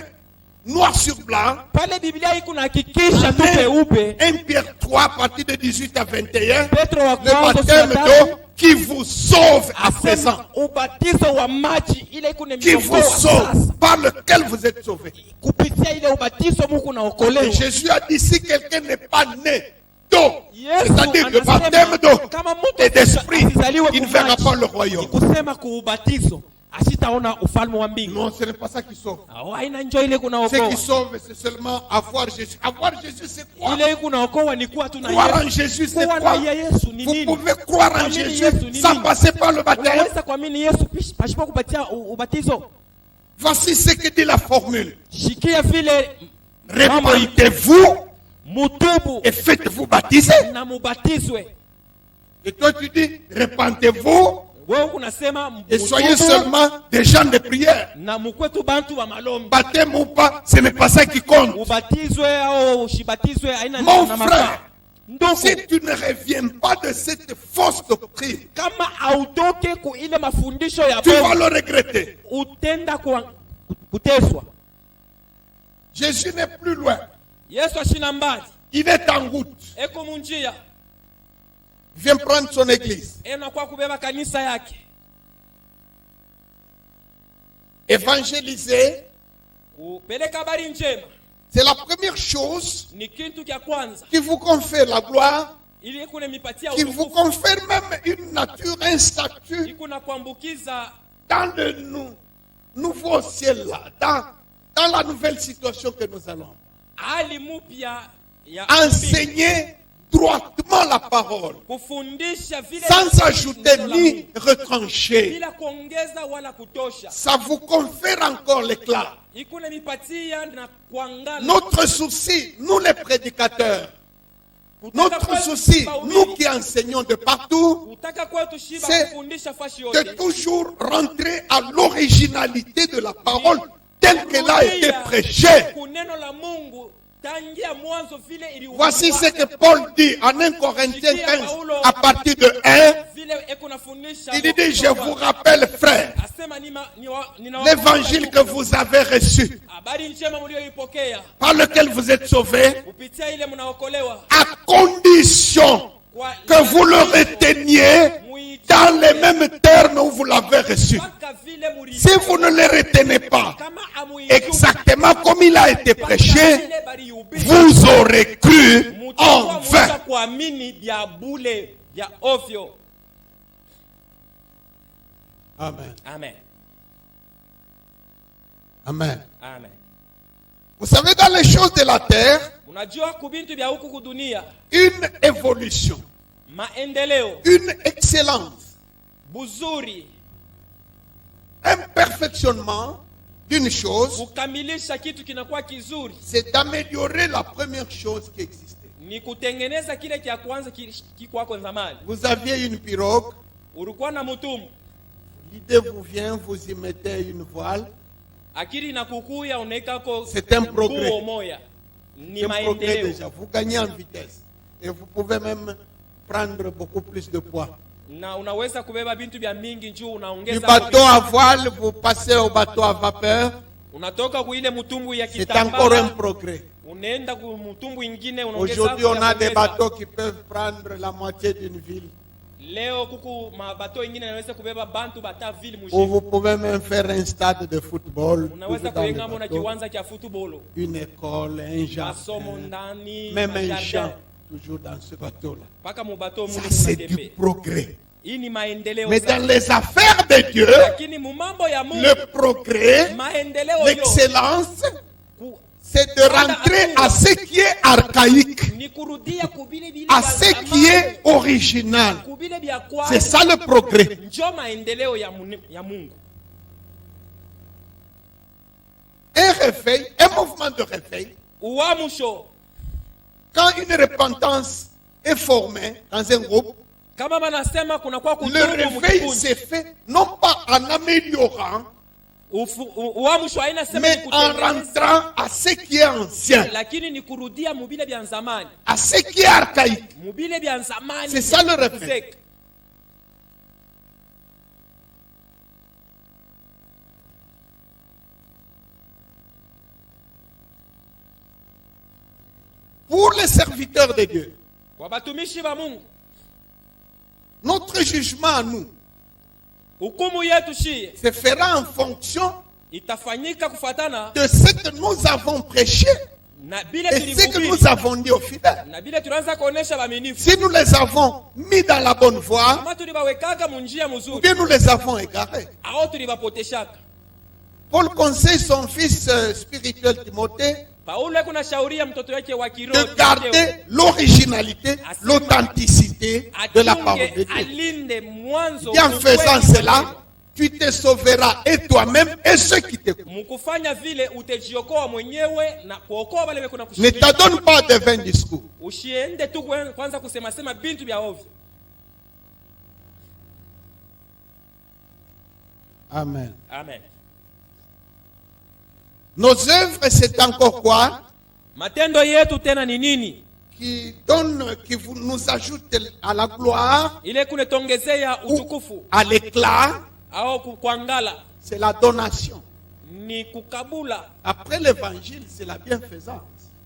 noir sur blanc, Pale Biblia hii kunahakikisha tu peupe. 1 Pierre 3, à partir de 18 à 21, Petro wa le kwanza baptême sura d'eau tatu, qui vous sauve à présent, asema ubatizo wa maji ile kuna qui vous sauve, par lequel vous êtes sauvés. kupitia ile ubatizo Mungu Et naokolewa. Jésus a dit, si quelqu'un n'est pas né d'eau, Yesu c'est-à-dire le anasema, baptême d'eau kama mtu et d'esprit, asizaliwe il ne kwa verra maji, pas le royaume. ni kusema kuubatizo asitaona ufalme wa mbingu. Non, ce n'est pas ça qui sauve. Haina njoo ile Ce kunaokoa. qui sauve, c'est seulement avoir Jésus. Avoir Jésus, c'est quoi? Ile kunaokoa ni kuwa tuna Croire en Yesu. Jésus, c'est Kuwa quoi? na Yesu ni Vous nini? pouvez croire en Kuamini Jésus Yesu ni sans nini? passer par le baptême. Unaweza kuamini Yesu pasipo kupatia ubatizo. Voici ce que dit la formule. Shikia vile Répandez-vous mutubu et faites-vous baptiser. na mubatizwe. Et toi, tu dis, répandez-vous Wewe unasema et soyez mutubu seulement des gens de prière. na mukwetu bantu wa malombi. Baptême ou pas, ce n'est pas ça qui compte. Ubatizwe au usibatizwe haina Mon na frère, mafaa. Ndugu, si tu ne reviens pas de cette fausse doctrine, kama autoke ku ile mafundisho ya tu vas bongo, le regretter. utenda kuteswa. Jésus n'est plus loin. Yesu ashina mbali, Il est en route. eko munjia, Il vient prendre son église. ena kwa kubeba kanisa yake. Évangéliser, Kupeleka habari njema c'est la première chose ni kitu kya kwanza, qui vous confère la gloire, ili kuna mipatia qui vous utukufu, confère même une nature, un statut ikuna kuambukiza dans le nouveau ciel-là, dans la nouvelle situation que nous allons. hali mupya ya Enseigner droitement la parole, kufundisha vile sans ajouter neno la ni Mungu, retrancher. bila kuongeza wala kutosha. Ça vous confère encore l'éclat. Ikuna mipatia na kuangana. Notre souci, nous les prédicateurs, notre souci, nous qui enseignons de partout, Utaka kwetu shiba c'est kufundisha fashi de yote. toujours rentrer à l'originalité de la parole telle qu'elle a été prêchée. Kuneno la Mungu tangia mwanzo vile Voici ce que Paul dit en 1 Corinthiens 15 à partir de 1. vile eko nafundisha. Il dit, je vous rappelle, frères, Asema l'évangile que vous avez reçu, habari njema mlioipokea par lequel vous êtes sauvés, kupitia ile mnaokolewa à condition kwa que vous le reteniez dans les mêmes termes où vous l'avez reçu. mpaka vile muri Si vous ne le retenez pas kama amuijui exactement comme il a été mpaka prêché, vile barihubiri, vous aurez cru mutakuwa en mweza vain. kuamini vya bule vya ovyo. Amen. Amen. Amen. Amen. Vous savez, dans les choses de la terre, Unajua kubintu vya huku kudunia, une évolution, maendeleo, une excellence, buzuri, un perfectionnement d'une chose, kukamilisha kitu kinakuwa kizuri, c'est d'améliorer la première chose qui existait. ni kutengeneza kile cha kwanza kikwako zamani. Vous aviez une pirogue, Ulikuwa na mtumbu, l'idée vous vient, vous y mettez une voile. akili inakukuya, unaikako C'est un progrès. nguo moya, ni C'est un progrès maendeleo. déjà. Vous gagnez en vitesse. Et vous pouvez même prendre beaucoup plus de poids. Na unaweza kubeba bintu vya mingi juu Du unaongeza bateau à voile, vous passez au bateau à vapeur. unatoka kuile mtumbu ya C'est encore un kitambaa progrès. unaenda ku mtumbu ingine unaongeza. Aujourd'hui, on a des kuongeza. bateaux qui peuvent prendre la moitié d'une ville. Leo kuku mabato ingine yanaweza kubeba bantu bata vile Ou mujini. vous pouvez même faire un stade de football. Unaweza toujours dans le kuyenga mona bateau. kiwanja cha football, Une école, un masomo jardin, ndani, même un majardin. champ, toujours dans ce bateau-là. Paka mubato Ça, muli c'est du munatembea. progrès. Hii ni maendeleo Mais sana. dans les affaires de Dieu, Lakini mumambo ya Mungu, le progrès, maendeleo yo l'excellence, ku- c'est de rentrer à ce qui est archaïque, ni kurudia kubile bile à vya ce zamani, qui est original. kubile vya C'est kwanza. ça le progrès. Njo maendeleo ya Mungu. Un réveil, un mouvement de réveil, Uamsho, quand une repentance est formée dans un groupe, kama banasema kunakuwa le kutubu réveil mkikundi. s'est fait non pas en améliorant, Uamsho haina sema mais ni en kutengeneza, rentrant à ce qui est ancien, lakini ni kurudia mubile vya zamani, à ce qui est archaïque. mubile vya zamani. C'est ça le réveil. Kuzeka. Pour les serviteurs de Dieu, Kwa batumishi ba Mungu, notre jugement à nous hukumu yetu shie se fera en fonction itafanyika kufatana de ce que nous avons prêché Et c'est que nous avons dit aux fidèles. Si nous les avons mis dans la bonne voie, ou bien nous les avons égarés. Paul conseille son fils spirituel Timothée de garder l'originalité, l'authenticité de la parole de Dieu. Et en faisant cela, tu te sauveras et toi-même et ceux qui t'écoutent. Ne t'adonne pas de vains discours. Amen. Amen. Nos œuvres, c'est encore quoi? Matendo yetu tena ni nini? Qui nous ajoute à la gloire, Ile kunetongezea utukufu à l'éclat, au kuangala. c'est la donation. Ni kukabula. Après l'évangile, c'est la bienfaisance.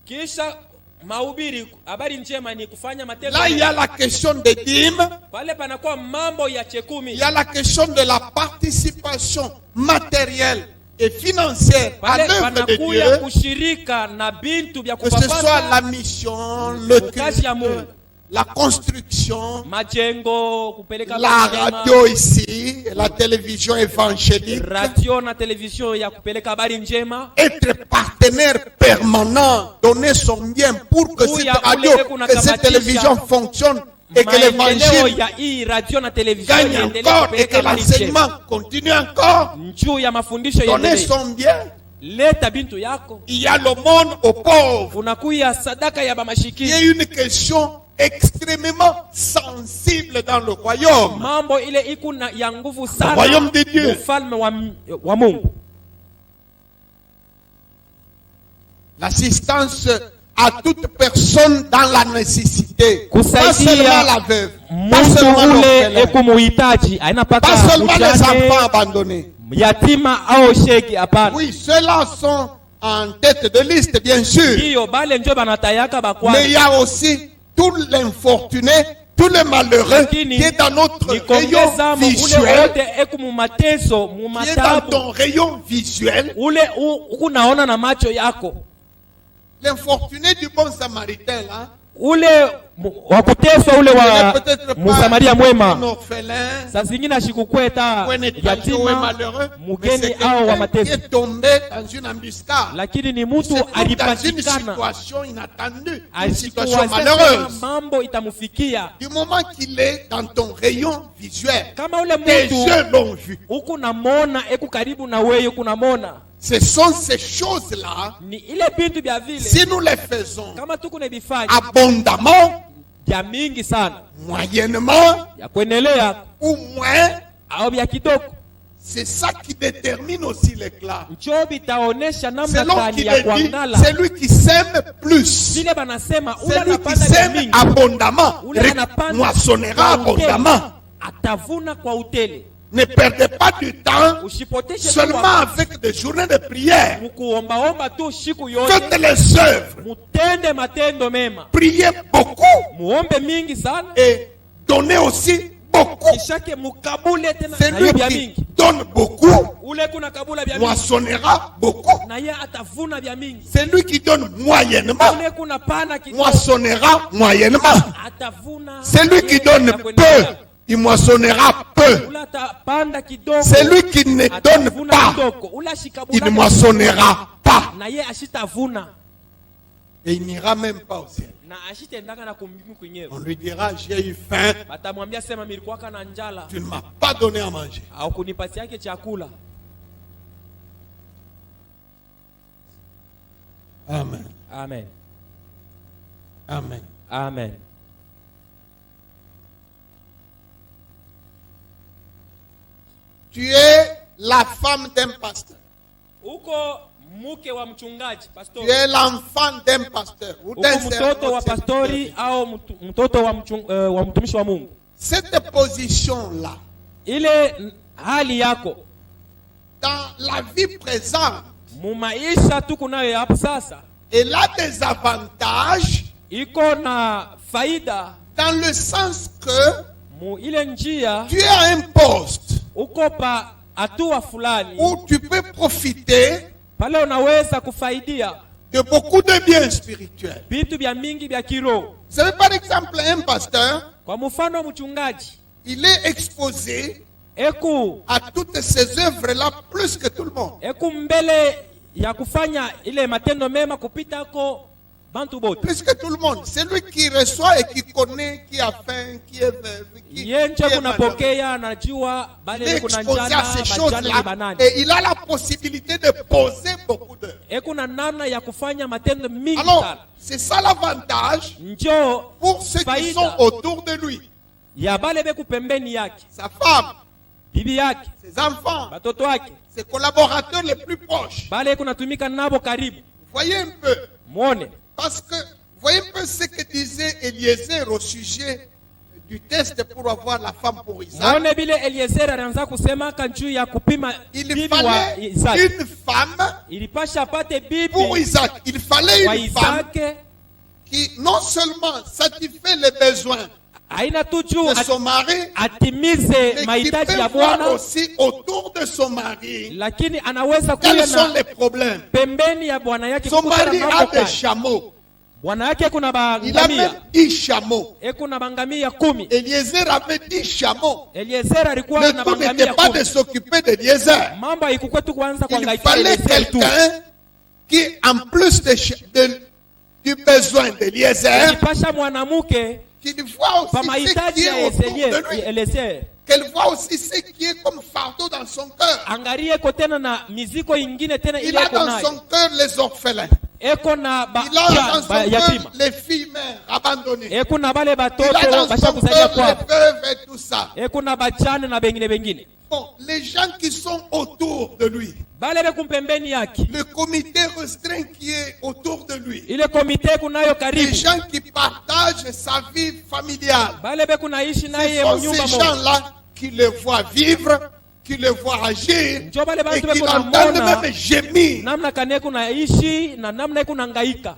Kisha mahubiri habari njema ni kufanya matendo. Là, il y a la question des dîmes. Pale panakuwa mambo ya chekumi. Il y a la question de la participation matérielle et financière à l'œuvre de Dieu. Que ce soit la mission, le culte, la construction, la radio ici, la télévision évangélique, être partenaire permanent, donner son bien pour que cette radio, que cette télévision fonctionne et que l'évangile gagne encore et que l'enseignement continue encore. Donner son bien. Il y a le monde aux pauvres. Il y a une question extrêmement sensible dans le royaume. Le royaume de Dieu. L'assistance à toute personne dans la nécessité. Pas seulement la veuve. Pas seulement l'orphelin. Pas seulement les enfants abandonnés. Oui, ceux-là sont en tête de liste, bien sûr. Mais il y a aussi tout l'infortuné, tout le malheureux qui est dans notre rayon visuel, qui est dans ton rayon visuel. L'infortuné du bon samaritain, là, wakuteswa ule wa Msamaria mwema. Saa zingine ashikukweta yatima, mugeni au wa mateso, lakini ni mtu alipatikana ashikuwazia mambo itamufikia. Du moment qu'il est dans ton rayon visuel, kama ule mtu huku namona eku karibu na wewe kunamona. Ce sont ces choses-là, si nous les faisons abondamment, moyennement ou moins, c'est ça qui détermine aussi l'éclat. Selon qui le dit, c'est lui qui sème plus. C'est lui qui sème abondamment, moissonnera abondamment. Ne perdez pas du temps seulement avec des journées de prière. Faites les œuvres. Priez beaucoup. Et donnez aussi beaucoup. C'est lui qui donne beaucoup, moissonnera beaucoup. C'est lui qui donne moyennement, moissonnera moyennement. C'est lui qui donne peu, il moissonnera peu. C'est lui qui ne donne pas, il ne moissonnera pas. Et il n'ira même pas au ciel. On lui dira, j'ai eu faim, tu ne m'as pas donné à manger. Amen. Amen. Amen. Amen. Tu es la femme d'un pasteur. Tu es l'enfant d'un pasteur ou d'un serviteur. Cette position-là, dans la vie présente, elle a des avantages dans le sens que tu as un poste où tu peux profiter de beaucoup de biens spirituels. vitu vya mingi vya kiroho. Vous savez, par exemple, un pasteur, Kwa mfano mchungaji il est exposé eku à toutes ces œuvres-là plus que tout le monde. mbele ya kufanya ile matendo mema kupitako bantu bote. Plus que tout le monde. C'est lui qui reçoit et qui connaît, qui a faim, qui est veuve, qui Yenje est malheureux. kunapokea anajua Il bale est kuna exposé à njala ces majani ni choses-là banani. et il a la possibilité de poser beaucoup d'œuvres. Kuna namna ya kufanya matendo mingi Alors, sana. c'est ça l'avantage Njoo pour ceux qui faida sont autour de lui. ya bale beku pembeni yake, Sa femme, bibi yake, ses enfants, batoto wake, ses collaborateurs les plus proches. bale kunatumika nabo karibu. Voyez un peu. Muone Parce que, voyez un peu ce que disait Eliezer au sujet du test pour avoir la femme pour Isaac. muone bile Eliezer alianza kusema kanjuu ya kupima Il bibi wa fallait Isaac. une femme Ilipasha apate bibi pour Isaac. Il fallait wa une femme Isaac, qui non seulement satisfait les besoins haina tu juu de son mari, atimize mais qui mahitaji ya peut voir Bwana, aussi autour de son mari lakini anaweza quels kuya sont na les problèmes. pembeni ya bwana yake Son kukuta na mari a mambo des kali. chameaux. Bwana yake kuna Il a bangamia, même 10 chameaux. kuna bangamia 10. Eliezer avait 10 chameaux. Eliezer alikuwa Le na tout n'était bangamia pas de 10. s'occuper d'Eliezer. Mambo haikuwa tu kuanza Il kuhangaika fallait Eliezer tu. quelqu'un qui, en plus du besoin d'Eliezer, Ilipasha mwanamke qu'il voit kwa aussi ce qui mahitaji ya est autour de lui. Eliezer, Qu'elle voit aussi ce qui est comme fardeau dans son cœur. angalie ko tena na miziko ingine tena Il ile a iko dans nayo. son cœur les orphelins. Eko na Il a dans son cœur yatima. les filles mères abandonnées. Kuna bale Il a batoto dans basha son kuzalia cœur kwao. les veuves et tout ça. Kuna bachane na bengine. Bon, les gens qui sont autour de lui, Bale beku pembeni yake. le comité restreint qui est autour de lui, Ile komite kunayo les karibu. gens qui partagent sa vie familiale, Bale beku naishi ce naye sont mnyumba ces moja. gens-là qui le voient vivre, qui le voient agir Njo bale et bantu qui beku l'entendent namona même gémir. namna kane kunaishi na namna kuna hangaika.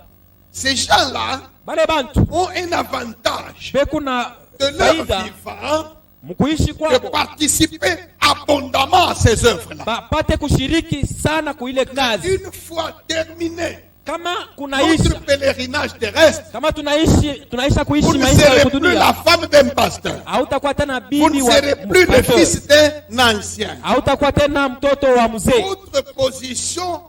Ces gens-là Bale bantu ont un avantage beku na de leur faida vivant mkuishi de kwao. participer abondamment à ces œuvres-là. Bapate kushiriki sana kuile kazi. Une fois terminé Kama notre kunaisha pèlerinage terrestre, kama tunaisha vous kuishi ne maisha ya serez plus kudunia, la femme d'un pasteur. hautakuwa tena Vous bibi ne wa serez plus le pastor. fils d'un ancien. Hautakuwa tena mtoto wa mzee. Votre position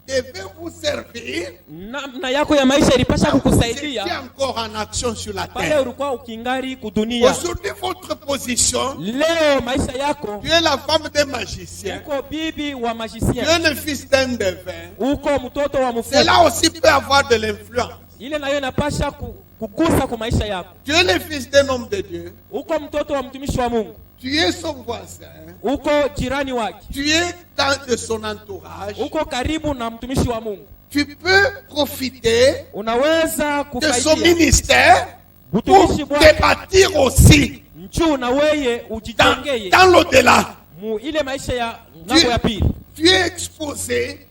devait vous servir Namna yako ya maisha ilipasha quand vous kukusaidia étiez encore en action sur la pale terre. ulikuwa ukingari kudunia. Aujourd'hui, votre position, Leo maisha yako tu es la femme d'un magicien, uko bibi wa tu magicien, es le fils d'un devin. uko mtoto wa mfumu. Cela aussi peut avoir de l'influence. Ile nayo inapasha kukusa kwa maisha yako. Tu es le fils d'un homme de Dieu. Uko mtoto wa mtumishi wa Mungu, Tu es son voisin. uko jirani wake, Tu es dans de son entourage. uko karibu na mtumishi wa Mungu. Tu peux profiter Unaweza de son kufaidia ministère pour utumishi te bwake bâtir aussi njuu na weye ujijengeye dans l'au-delà. mu ile maisha ya ngambo ya pili. Tu es exposé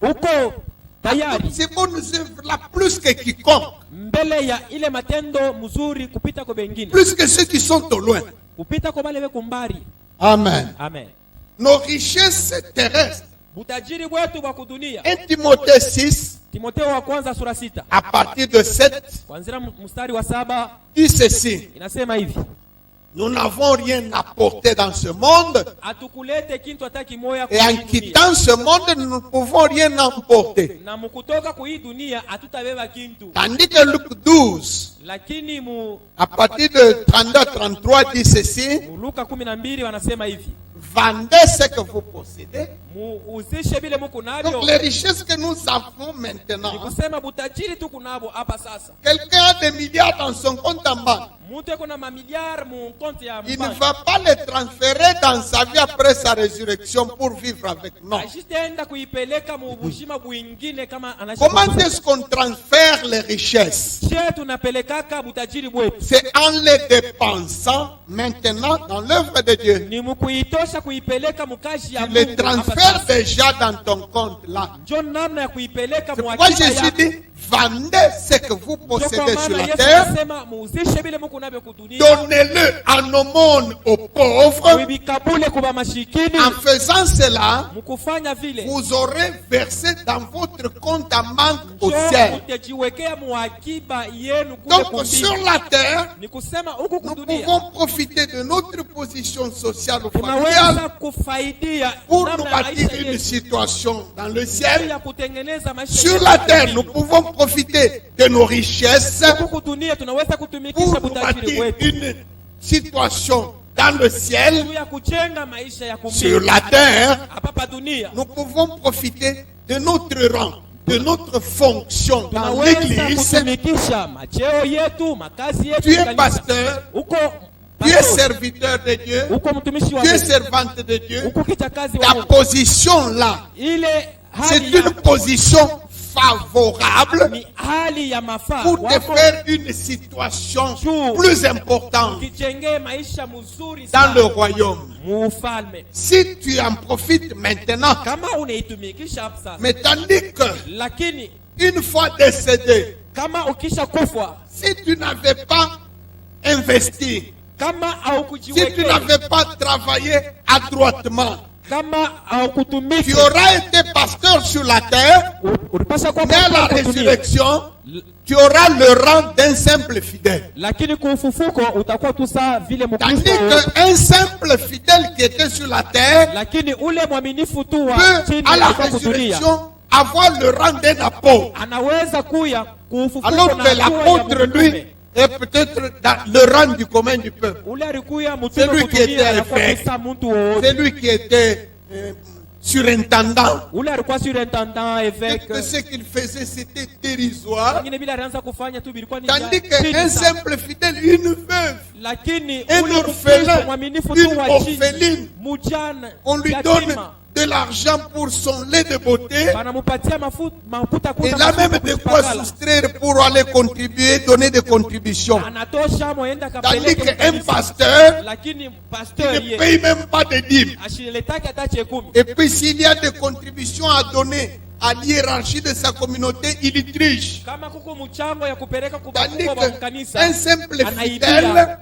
Uko à tayari toutes ces bonnes œuvres-là plus que quiconque, mbele ya ile matendo mzuri kupita kwa bengine, plus que ceux qui sont au loin. kupita kwa bale beko mbari. Amen. Amen. Nos richesses terrestres. Butajiri bwetu bwa kudunia. 1 Timothée 6, Timotheo wa kwanza sura 6 à partir de 7, kuanzia mstari wa 7 dit ceci. inasema hivi: Nous n'avons rien apporté dans ce monde, atukulete kintu hata kimoya et kwa en hii dunia, quittant ce monde, nous ne pouvons rien emporter. na mukutoka kwa hii dunia hatutabeba kintu. Tandis que Luc 12, Lakini mu à partir de 32-33, dit ceci. Luka 12 wanasema hivi: Vendez ce que vous possédez. muuzishe bile muko nabyo. Donc les richesses que nous avons Ni maintenant, kusema butajiri tu kunabo hapa sasa. quelqu'un a des milliards dans son compte en banque. Mtu eko na mamiliari mu konti ya Il ne mbanki. va pas les transférer dans sa vie après sa résurrection pour vivre avec nous. Ajitaenda kuipeleka mu bujima bwingine kama anaishi. Comment est-ce qu'on transfère les richesses? Je tunapelekaka butajiri bwetu C'est en les dépensant maintenant dans l'œuvre de Dieu. ni mukuitosha kuipeleka mukazi ya Tu les Mungu hapa transfères sasa. déjà dans ton compte là. Njo namna ya kuipeleka C'est mu pourquoi akiba Jésus yako. dit, vendez ce que vous Ndio possédez kwa sur maana la Yesu terre, anasema muuzishe vile muko navyo kudunia, donnez-le en aumône aux pauvres. muibikabule kuba mashikini. En faisant cela, Mukufanya vile vous aurez versé dans votre compte en banque au njo ciel. mutajiwekea muakiba yenu kule Donc kumbingu. sur la terre, Ni kusema huku nous kudunia pouvons profiter de notre position sociale ou tunaweza familiale kufaidia pour nous namna ya bâtir maisha une yetu situation dans le juu ciel. ya kutengeneza maisha Sur yetu la ya terre, nous mbingu. pouvons profiter de nos richesses Huku kudunia tunaweza kutumikisha pour nous butajiri bâtir wetu une situation dans le ciel. juu ya kujenga maisha ya Sur kumbingu. la terre, Hapa pa dunia nous pouvons profiter de notre rang, de notre fonction dans tunaweza l'église. kutumikisha macheo yetu, makazi yetu Tu es kanisa. pasteur, Uko tu es pastor, serviteur de Dieu, uko mtumishi wa tu es Mungu, servante de Dieu. uko kitakazi wa Ta Mungu. position là, Ile c'est hali une yako position favorable ni hali ya mafaa pour te wako faire une situation plus importante ukijengee maisha mzuri dans le sana royaume. muufalme. Si tu en profites maintenant, Kama unaitumikisha hapo sasa, mais tandis que lakini une fois décédé, kama ukisha kufa, si tu n'avais pas investi, kama si tu haukujiwekea, n'avais pas travaillé adroitement, kama tu haukutumika, auras été pasteur sur la terre, ulipasha kuwa mais à la pastor kutumia. résurrection, tu auras le rang d'un simple fidèle. Lakini kuufufuko utakuwa tu saa vile Tandis Mkristo, qu'un simple fidèle qui était sur la terre lakini ule mwaminifu tu wa peut, chini à la alikuwa kudunia résurrection, avoir le rang d'un apôtre. anaweza kuya kuufufuko Alors na que hatua ya l'apôtre, lui, mtume. est peut-être dans le rang du commun du peuple. Ule alikuya C'est mtume lui qui était kudunia anakuwa évêque. kusa mtu wowote. C'est lui qui était surintendant. Ule alikuwa surintendant, Et évêque. que ce qu'il faisait, c'était dérisoire. Wengine bila alianza kufanya tu bilikuwa ni Tandis vya chini qu'un sana. simple fidèle, une veuve, Lakini un ule orphelin, Mkristo mwaminifu tu une wa chini, orpheline, mujane, on lui donne yatima, de l'argent pour son lait de beauté. wanamupatia mafuta Et kuta là même mafuta de quoi kupakala. soustraire pour aller contribuer, donner des contributions. Anatosha moenda Tandis kapeleke qu'un mkanisa. pasteur Lakini pasteur ne ye paye même pas de dîmes. ashiletaki hata chekumi. Et puis s'il y a des contributions à donner à l'hiérarchie de sa communauté, il triche. Kama kuko mchango ya kupeleka Tandis kubakubwa wa mkanisa, qu'un simple anaibia. fidèle,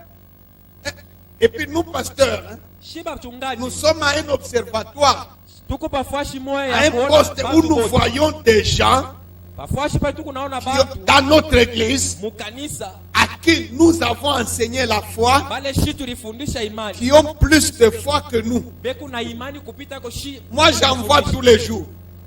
et puis nous pasteurs, hein, Shiba mchungaji, nous sommes à un observatoire, tuko pafashi moya à ya un kuona poste où bantu nous bote. voyons des gens Pafashi pale tuko naona qui, bantu dans notre église mukanisa à qui nous avons enseigné la foi, bale shi tulifundisha imani qui ont plus de foi que nous. beku na imani kupita ko shi. Moi, j'en vois tous les jours.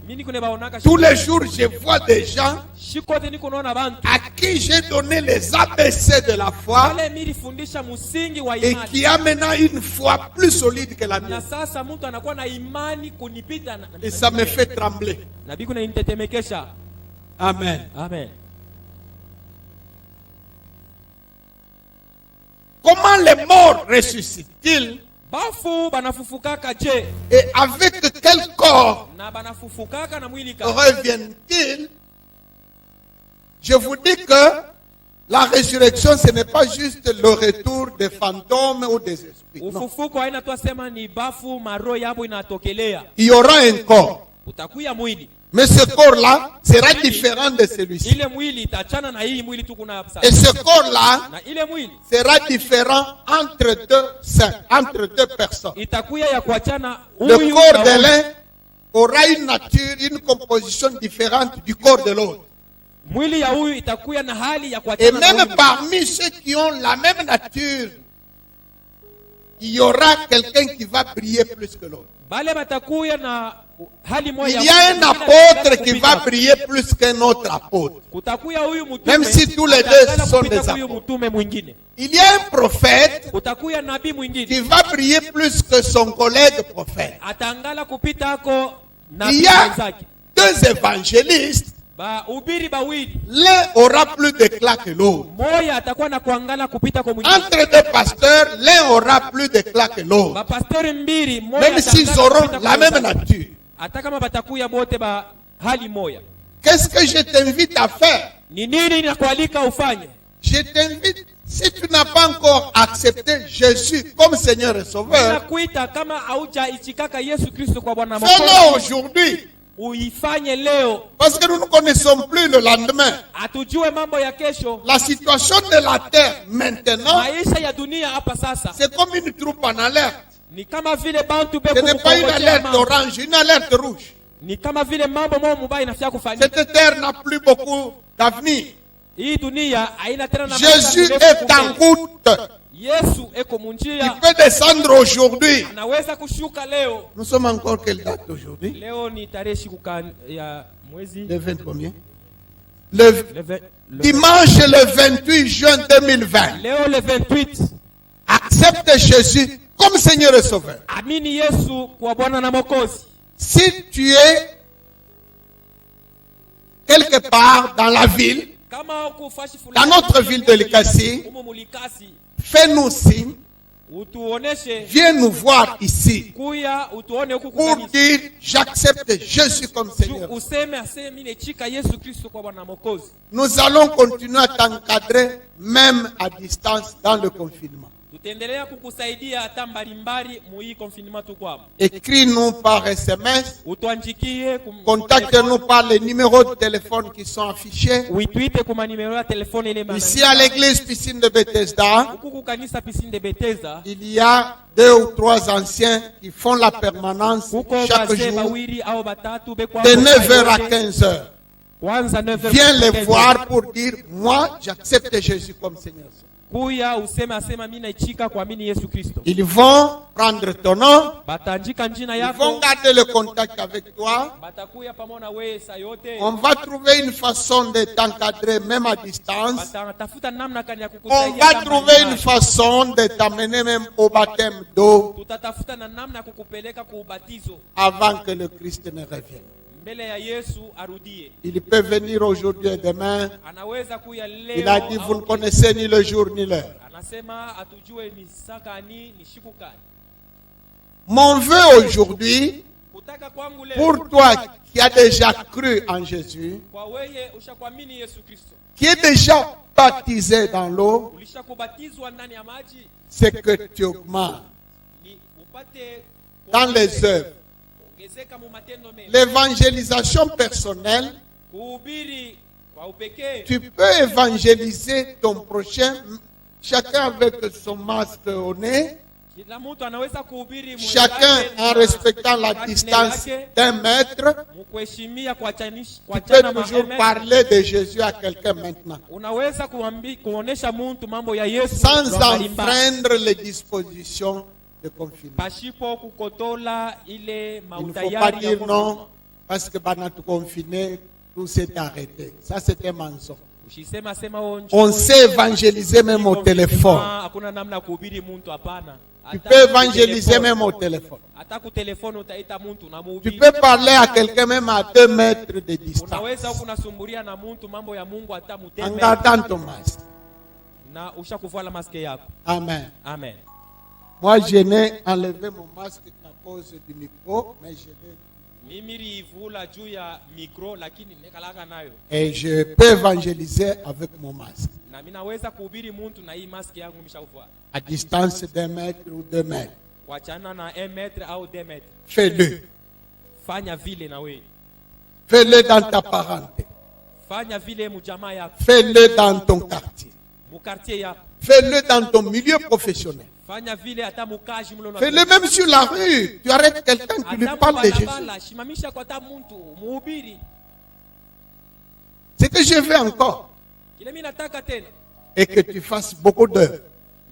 Mimi niko baonaka Tous les jours, je vois des gens shi kote niko naona bantu à qui j'ai donné les ABC de la foi bale mimi nilifundisha msingi wa et imani. qui a maintenant une foi plus solide que la Na mienne. sasa mtu anakuwa na imani kunipita Et ça me fait trembler. na biku na nitetemekesha. Amen. Amen. Comment les morts ressuscitent-ils Bafu banafufukaka je? et avec quel corps Na banafufukaka na mwili ka. reviennent-ils? Je vous dis que la résurrection, ce n'est pas juste le retour des fantômes ou des esprits. Non. Ufufuko haina tu asema ni bafu maro yabo inatokelea. Il y aura un corps. Utakuya mwili. Mais ce corps-là sera différent de celui-ci. Ile mwili itachana na hii mwili tuko nayo Et sasa. ce corps-là Na ile mwili sera différent entre deux saints, entre deux personnes. itakuya ya kuachana Le huyu corps na de huyu. l'un aura une nature, une composition différente du corps de l'autre. Mwili ya huyu itakuya na hali ya Et kuachana na même huyu. parmi ceux qui ont la même nature, il y aura quelqu'un qui va briller plus que l'autre. Bale batakuya na hali moja. Il y a un apôtre qui va briller plus qu'un autre apôtre. Kutakuya huyu mtume. Même si tous les deux ataangalia sont kupita des huyu apôtres. mtume mwingine. Il y a un prophète Kutakuya nabii mwingine. qui va briller plus que son collègue prophète. Atangala kupita ako Il nabii y a mwenzake. deux évangélistes. Ba ubiri bawili. L'un aura plus d'éclat que l'autre. Moya atakuwa na kuangala kupita kwa mwingine. Entre deux pasteurs, l'un aura plus d'éclat que l'autre. Ba pastori mbili moya Même s'ils ataangala auront kupita kwa la même mwenzake. nature. Hata kama batakuya bote ba hali moya. Qu'est-ce que je t'invite à faire? Ni nini nakualika ufanye? Je t'invite, si tu n'as pas encore accepté Jésus comme Seigneur et Sauveur, Nakuita kama hauja ichikaka Yesu Kristo kwa Bwana fais-le Mwokozi. aujourd'hui. uifanye leo. Parce que nous ne connaissons plus le lendemain. Hatujue mambo ya kesho. La situation de la terre maintenant, Maisha ya dunia hapa sasa c'est comme une troupe en alerte. ni kama vile bantu Ce n'est pas une alerte orange, une alerte rouge. ni kama vile mambo mubaya inafia kufanyika. Cette terre n'a plus beaucoup d'avenir. Hii dunia haina tena na Jésus est en route. Yesu eko Il munjia, peut descendre aujourd'hui. anaweza kushuka leo. Nous sommes encore quelle date aujourd'hui? Leo ni tarehe shikuka ya mwezi Le 20 combien? Le le dimanche le 28 juin 2020. leo le 28. Accepte Jésus comme Seigneur et Sauveur. Amini Yesu kwa Bwana na Mwokozi. Si tu es quelque part dans la ville, Kama uko fashi dans notre ville de Likasi, umo mulikasi, fais-nous signe, utuoneshe, viens nous voir ici kuya utuone huku pour kukanisa. dire j'accepte Jésus comme Seigneur. Useme aseme mimi nechika Yesu Kristo kwa Bwana na Mwokozi. Nous allons continuer à t'encadrer même à distance dans le confinement. Tutaendelea kukusaidia hata mbalimbali muhii confinement tu kwamo. Écris-nous par SMS, Utuanjikie contacte-nous par les numéros de téléphone qui sont affichés. uitwite kuma numero ya telefone ile Ici à l'église Piscine de Bethesda, huku kukanisa Piscine de Bethesda. il y a 2 ou 3 anciens qui font la permanence Huko chaque wazee jour wawili au batatu bekwa de 9h à 15h. kwanza 9h. Viens les voir pour dire, moi j'accepte Jésus comme Seigneur. Kuya useme asema mimi naichika kuamini Yesu Kristo. Ils vont prendre ton nom, Batanjika njina ils yako, vont garder le contact avec toi. batakuya pamoja na wewe saa yote. On va trouver une façon de t'encadrer même à distance. Batatafuta namna kani ya On kukusaidia. va kama trouver une mbalimbali. façon de t'amener même au baptême d'eau Tutatafuta na namna ya kukupeleka kwa ubatizo avant que le Christ ne revienne. mbele ya Yesu arudie. Il peut venir aujourd'hui et demain. Anaweza kuya leo. Il a dit, vous ne au connaissez ni le jour ni l'heure. anasema atujue ni sakani ni shiku kani. Mon vœu aujourd'hui, Kutaka kwangu leo pour toi qui as déjà cru en Jésus, kwa weye ushakuamini Yesu Kristo, qui est déjà baptisé dans l'eau, ulishakubatizwa ndani ya maji, c'est que tu augmentes ni upate dans les œuvres. ongezeka mu matendo mema. L'évangélisation personnelle, Kuhubiri kwa upekee, tu peux évangéliser ton prochain, chacun avec son masque au nez, kila mtu anaweza kuhubiri chacun en respectant la distance d'1 mètre. mkuheshimia Tu kuachana peux toujours parler de Jésus à quelqu'un maintenant, unaweza kuonesha mtu mambo ya Yesu sans kwa mbalimbali, enfreindre les dispositions de confinement. pashipo kukotola ile Il ne faut pas mautayari ya dire Mungu. non, parce que pendant tout confiné, tout s'est arrêté. Ça, c'est un mensonge. Usisema sema onjo. On sait évangéliser même au téléphone. Hakuna namna kuhubiri mtu, hapana. Tu peux évangéliser même au téléphone. Hata ku telefone utaita mtu na Tu muhubiri. peux parler à quelqu'un même à 2 mètres de distance, Unaweza huku nasumburia na mtu mambo ya Mungu hata en mutembe gardant ton masque. na ushakuvala maske yako. Amen. Amen. Moi, je n'ai enlevé mon masque à cause du micro, mais je l'ai. Mimi rivula juu ya mikro lakini nekalaka nayo. Et je peux évangéliser avec mon masque, Na mimi naweza kuhubiri mtu na hii maske yangu nimeshavua. à distance d'1 mètre ou 2 mètres. Wachana na 1 metre au 2 metre. Fais-le. Fanya vile na wewe. Fais-le dans ta parenté. Fanya vile mujamaa yako, Fais-le dans ton quartier. mu quartier yako. Fais-le dans ton milieu professionnel. Fanya vile hata mukaji mlo na. Fais-le même sur la rue. Tu arrêtes quelqu'un, tu lui parles de Jésus. Shimamisha kwa hata mtu muhubiri. Ce que je veux encore, Kile mimi nataka tena et que tu fasses beaucoup d'œuvres.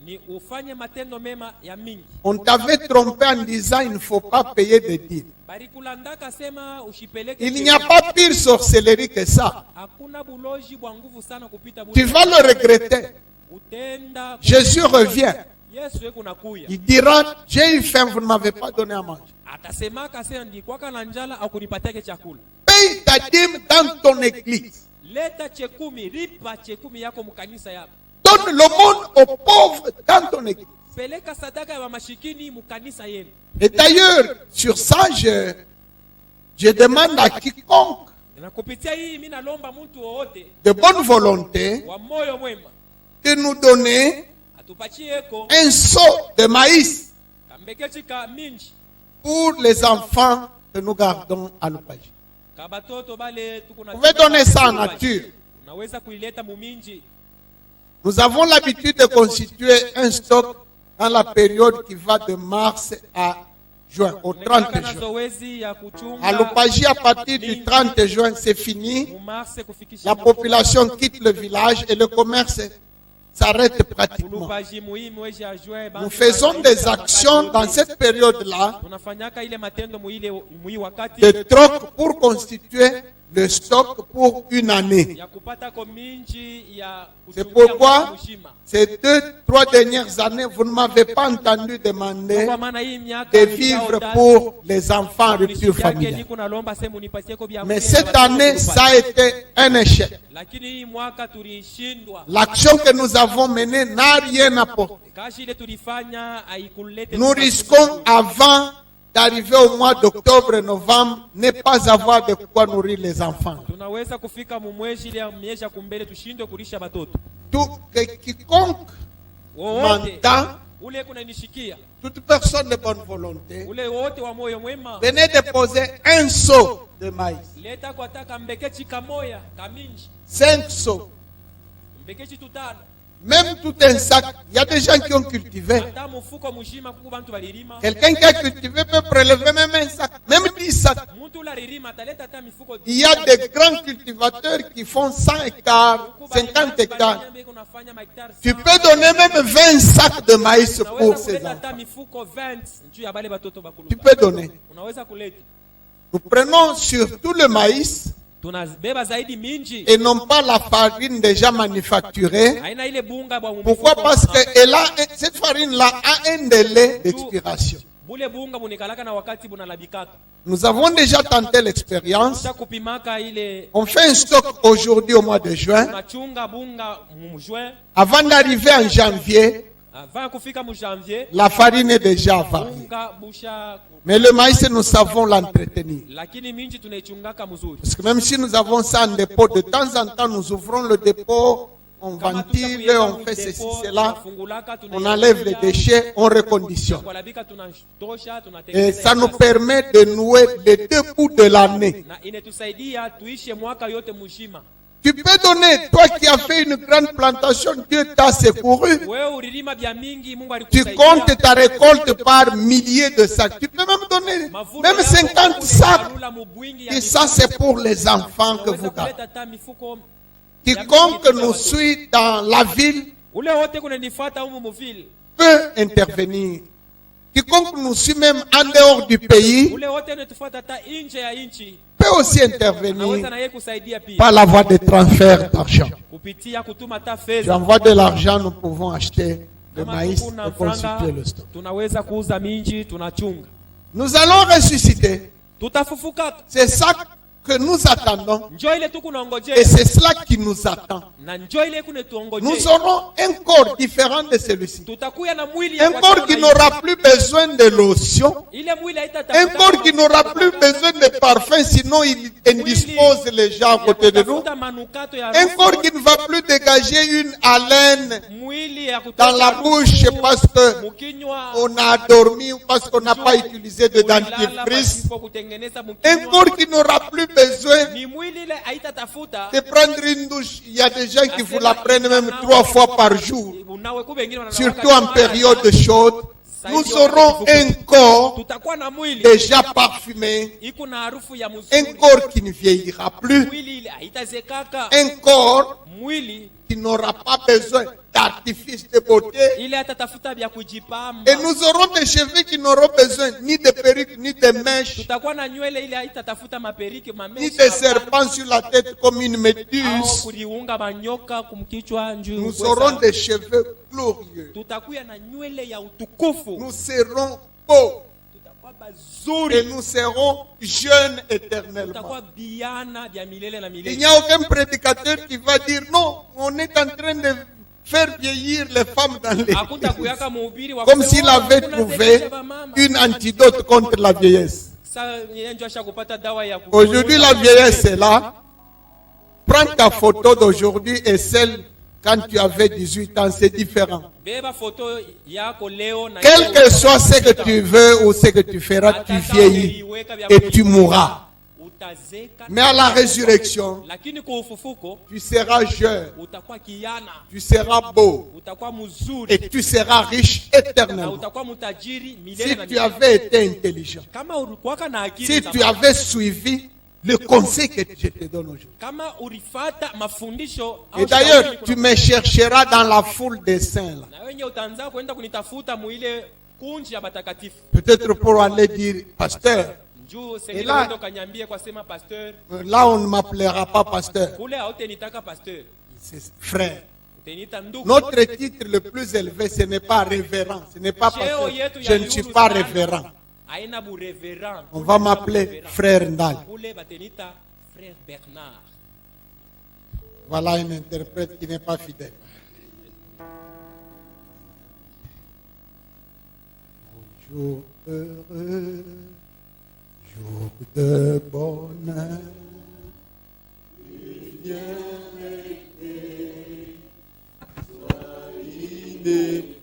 ni ufanye matendo mema ya mingi. On t'avait trompé en disant il ne faut pas payer des dîmes. Barikulandaka sema ushipeleke. Il n'y a pas pire sorcellerie que ça. Hakuna buloji bwa nguvu sana kupita Tu vas le regretter. Utenda. Jésus revient. Yesu yeko nakuya. Il dira, j'ai eu faim, vous ne m'avez pas donné à manger. Atasemaka sema ndikwaka na njala au kunipatiake chakula. Paye ta dîme dans ton église. Leta chekumi, ripa chekumi yako mukanisa yako. Donne le monde aux pauvres dans ton église. Peleka sadaka ya mashikini mukanisa yenu. Et d'ailleurs, sur ça, je demande à quiconque Na kupitia hii mimi nalomba mtu wowote de bonne volonté wa moyo mwema de nous donner atupachieko un seau de maïs kambekechi ka minji pour les enfants que nous gardons à l'opage. Kabatoto bale tuko na Vous pouvez donner ça en nature. unaweza kuileta muminji. Nous avons l'habitude de constituer un stock dans la période qui va de mars à juin, au 30 Tumekaka na juin. zoezi ya kuchunga À Lupaji, à partir du 30 juin, c'est fini. mu mars kufikisha La population quitte le village et le commerce s'arrête pratiquement. Lupaji muhimu mwezi ya juin. Nous faisons des actions dans cette période-là Tunafanyaka ile matendo muhii wakati de troc pour constituer le stock pour une année. ya kupata ko minji ya C'est kutumia pourquoi mwaka mzima. ces 2-3 dernières années, vous ne m'avez pas entendu demander Kwa maana hii miaka de vivre pour les enfants en rupture familiale. niko nalomba sema unipatie ko bia. Mais cette année, ça a été un échec. Lakini hii mwaka tulishindwa. L'action que nous avons menée n'a rien apporté. Kazi ile tulifanya haikulete. Nous risquons, avant d'arriver au mois d'octobre, novembre, ne pas avoir de quoi nourrir les enfants. Tunaweza kufika mu mwezi ile miezi ya kumbele tushindwe kulisha batoto. Quiconque Wote m'entend, ule kuna nishikia. toute personne de bonne volonté, Ule wote wa moyo mwema. venez déposer un seau de maïs, Leta kwa taka mbekechi kamoya kaminji. 5 seaux, Mbekechi tutano. même tout un sac. Il y a des gens qui ont cultivé. Hata mufuko mushima kuko bantu balirima. Quelqu'un qui a cultivé peut prélever même un sac, même 10 sacs. Muntu la ririma ataleta hata mifuko. Il y a des grands cultivateurs qui font 100 hectares, 50 hectares. Tu peux donner même 20 sacs de maïs pour ces enfants. Tu peux donner. Unaweza kuleta. Nous prenons surtout le maïs Tunabeba zaidi minji. et non pas la farine déjà manufacturée. Haina ile bunga bwa Pourquoi? Parce que cette farine-là a un délai d'expiration. Bule bunga munikalaka na wakati bunalabikaka. Nous avons déjà tenté l'expérience. Sasa kupimaka ile On fait un stock aujourd'hui au mois de juin. tunachunga bunga mu juin. Avant d'arriver en janvier, Avant kufika mu janvier. la farine est déjà avariée. Bunga busha. Mais le maïs, nous savons l'entretenir. Lakini minji tunaichungaka mzuri. Parce que même si nous avons ça en dépôt, de temps en temps, nous ouvrons le dépôt, on ventile, on fait ceci, cela, on enlève les déchets, on reconditionne. Et ça nous permet de nouer les 2 bouts de l'année. Tu peux donner, toi qui as fait une grande plantation, Dieu t'a secouru. Tu comptes ta récolte par milliers de sacs. Tu peux même donner, même 50 sacs. Et ça, c'est pour les enfants que vous gardez. Quiconque nous suit dans la ville peut intervenir. Quiconque nous suit même en dehors du pays peut aussi intervenir par la voie de transfert d'argent. Tu envoies de l'argent, nous pouvons acheter le maïs et constituer le stock. Nous allons ressusciter. C'est ça que nous attendons. Et c'est cela qui nous attend. Nous aurons un corps différent de celui-ci. Un corps qui n'aura plus besoin de lotion. Un corps qui n'aura plus besoin de parfum, sinon il indispose les gens à côté de nous. Un corps qui ne va plus dégager une haleine dans la bouche parce qu'on a dormi ou parce qu'on n'a pas utilisé de dentifrice. Un corps qui n'aura plus besoin de prendre une douche. Il y a des gens qui vous la prennent même 3 fois par jour, surtout en période chaude. Nous aurons un corps déjà parfumé, un corps qui ne vieillira plus, un corps qui n'aura pas besoin d'artifice de beauté. Et nous aurons des cheveux qui n'auront besoin ni de perruque, ni de mèches, ni de serpents sur la tête comme une méduse. Nous aurons des cheveux glorieux. Nous serons beaux. Et nous serons jeunes éternellement. Il n'y a aucun prédicateur qui va dire non, on est en train de faire vieillir les femmes dans l'église. Comme s'il avait trouvé une antidote contre la vieillesse. Aujourd'hui, la vieillesse est là. Prends ta photo d'aujourd'hui et celle quand tu avais 18 ans, c'est différent. Quel que soit ce que tu veux ou ce que tu feras, tu vieillis et tu mourras. utazeka, Mais à la résurrection, lakini kwa ufufuko tu seras jeune, utakuwa kijana, tu seras beau utakuwa mzuri et tu seras riche na éternellement. utakuwa mtajiri Si milele na tu milele. avais été intelligent, Kama ulikuwa na akili si za tu maana, avais suivi le conseil que je te donne aujourd'hui. kama ulifata mafundisho Et d'ailleurs, tu me chercheras dans la foule des saints là. na wewe utaanza kwenda kunitafuta muile kunji ya batakatifu. Peut-être pour aller dire, pasteur, Njoo Et sengine là- ndo kanyambie kwa sema pasteur, là on ne m'appellera pas pasteur, kule hautenitaka pasteur, c'est frère. utenita ndugu. Notre titre le plus élevé, ce n'est pas révérend, ce n'est pas Cheo pasteur. yetu Je ya ne suis yulu pas sana, révérend. haina bu révérend. On Kule va kuna m'appeler bu révérend. frère Ndal. Kule batenita frère Bernard. Voilà un interprète qui n'est pas fidèle. Jour heureux, jour de bonheur, bien-aimé, sois inébranlable.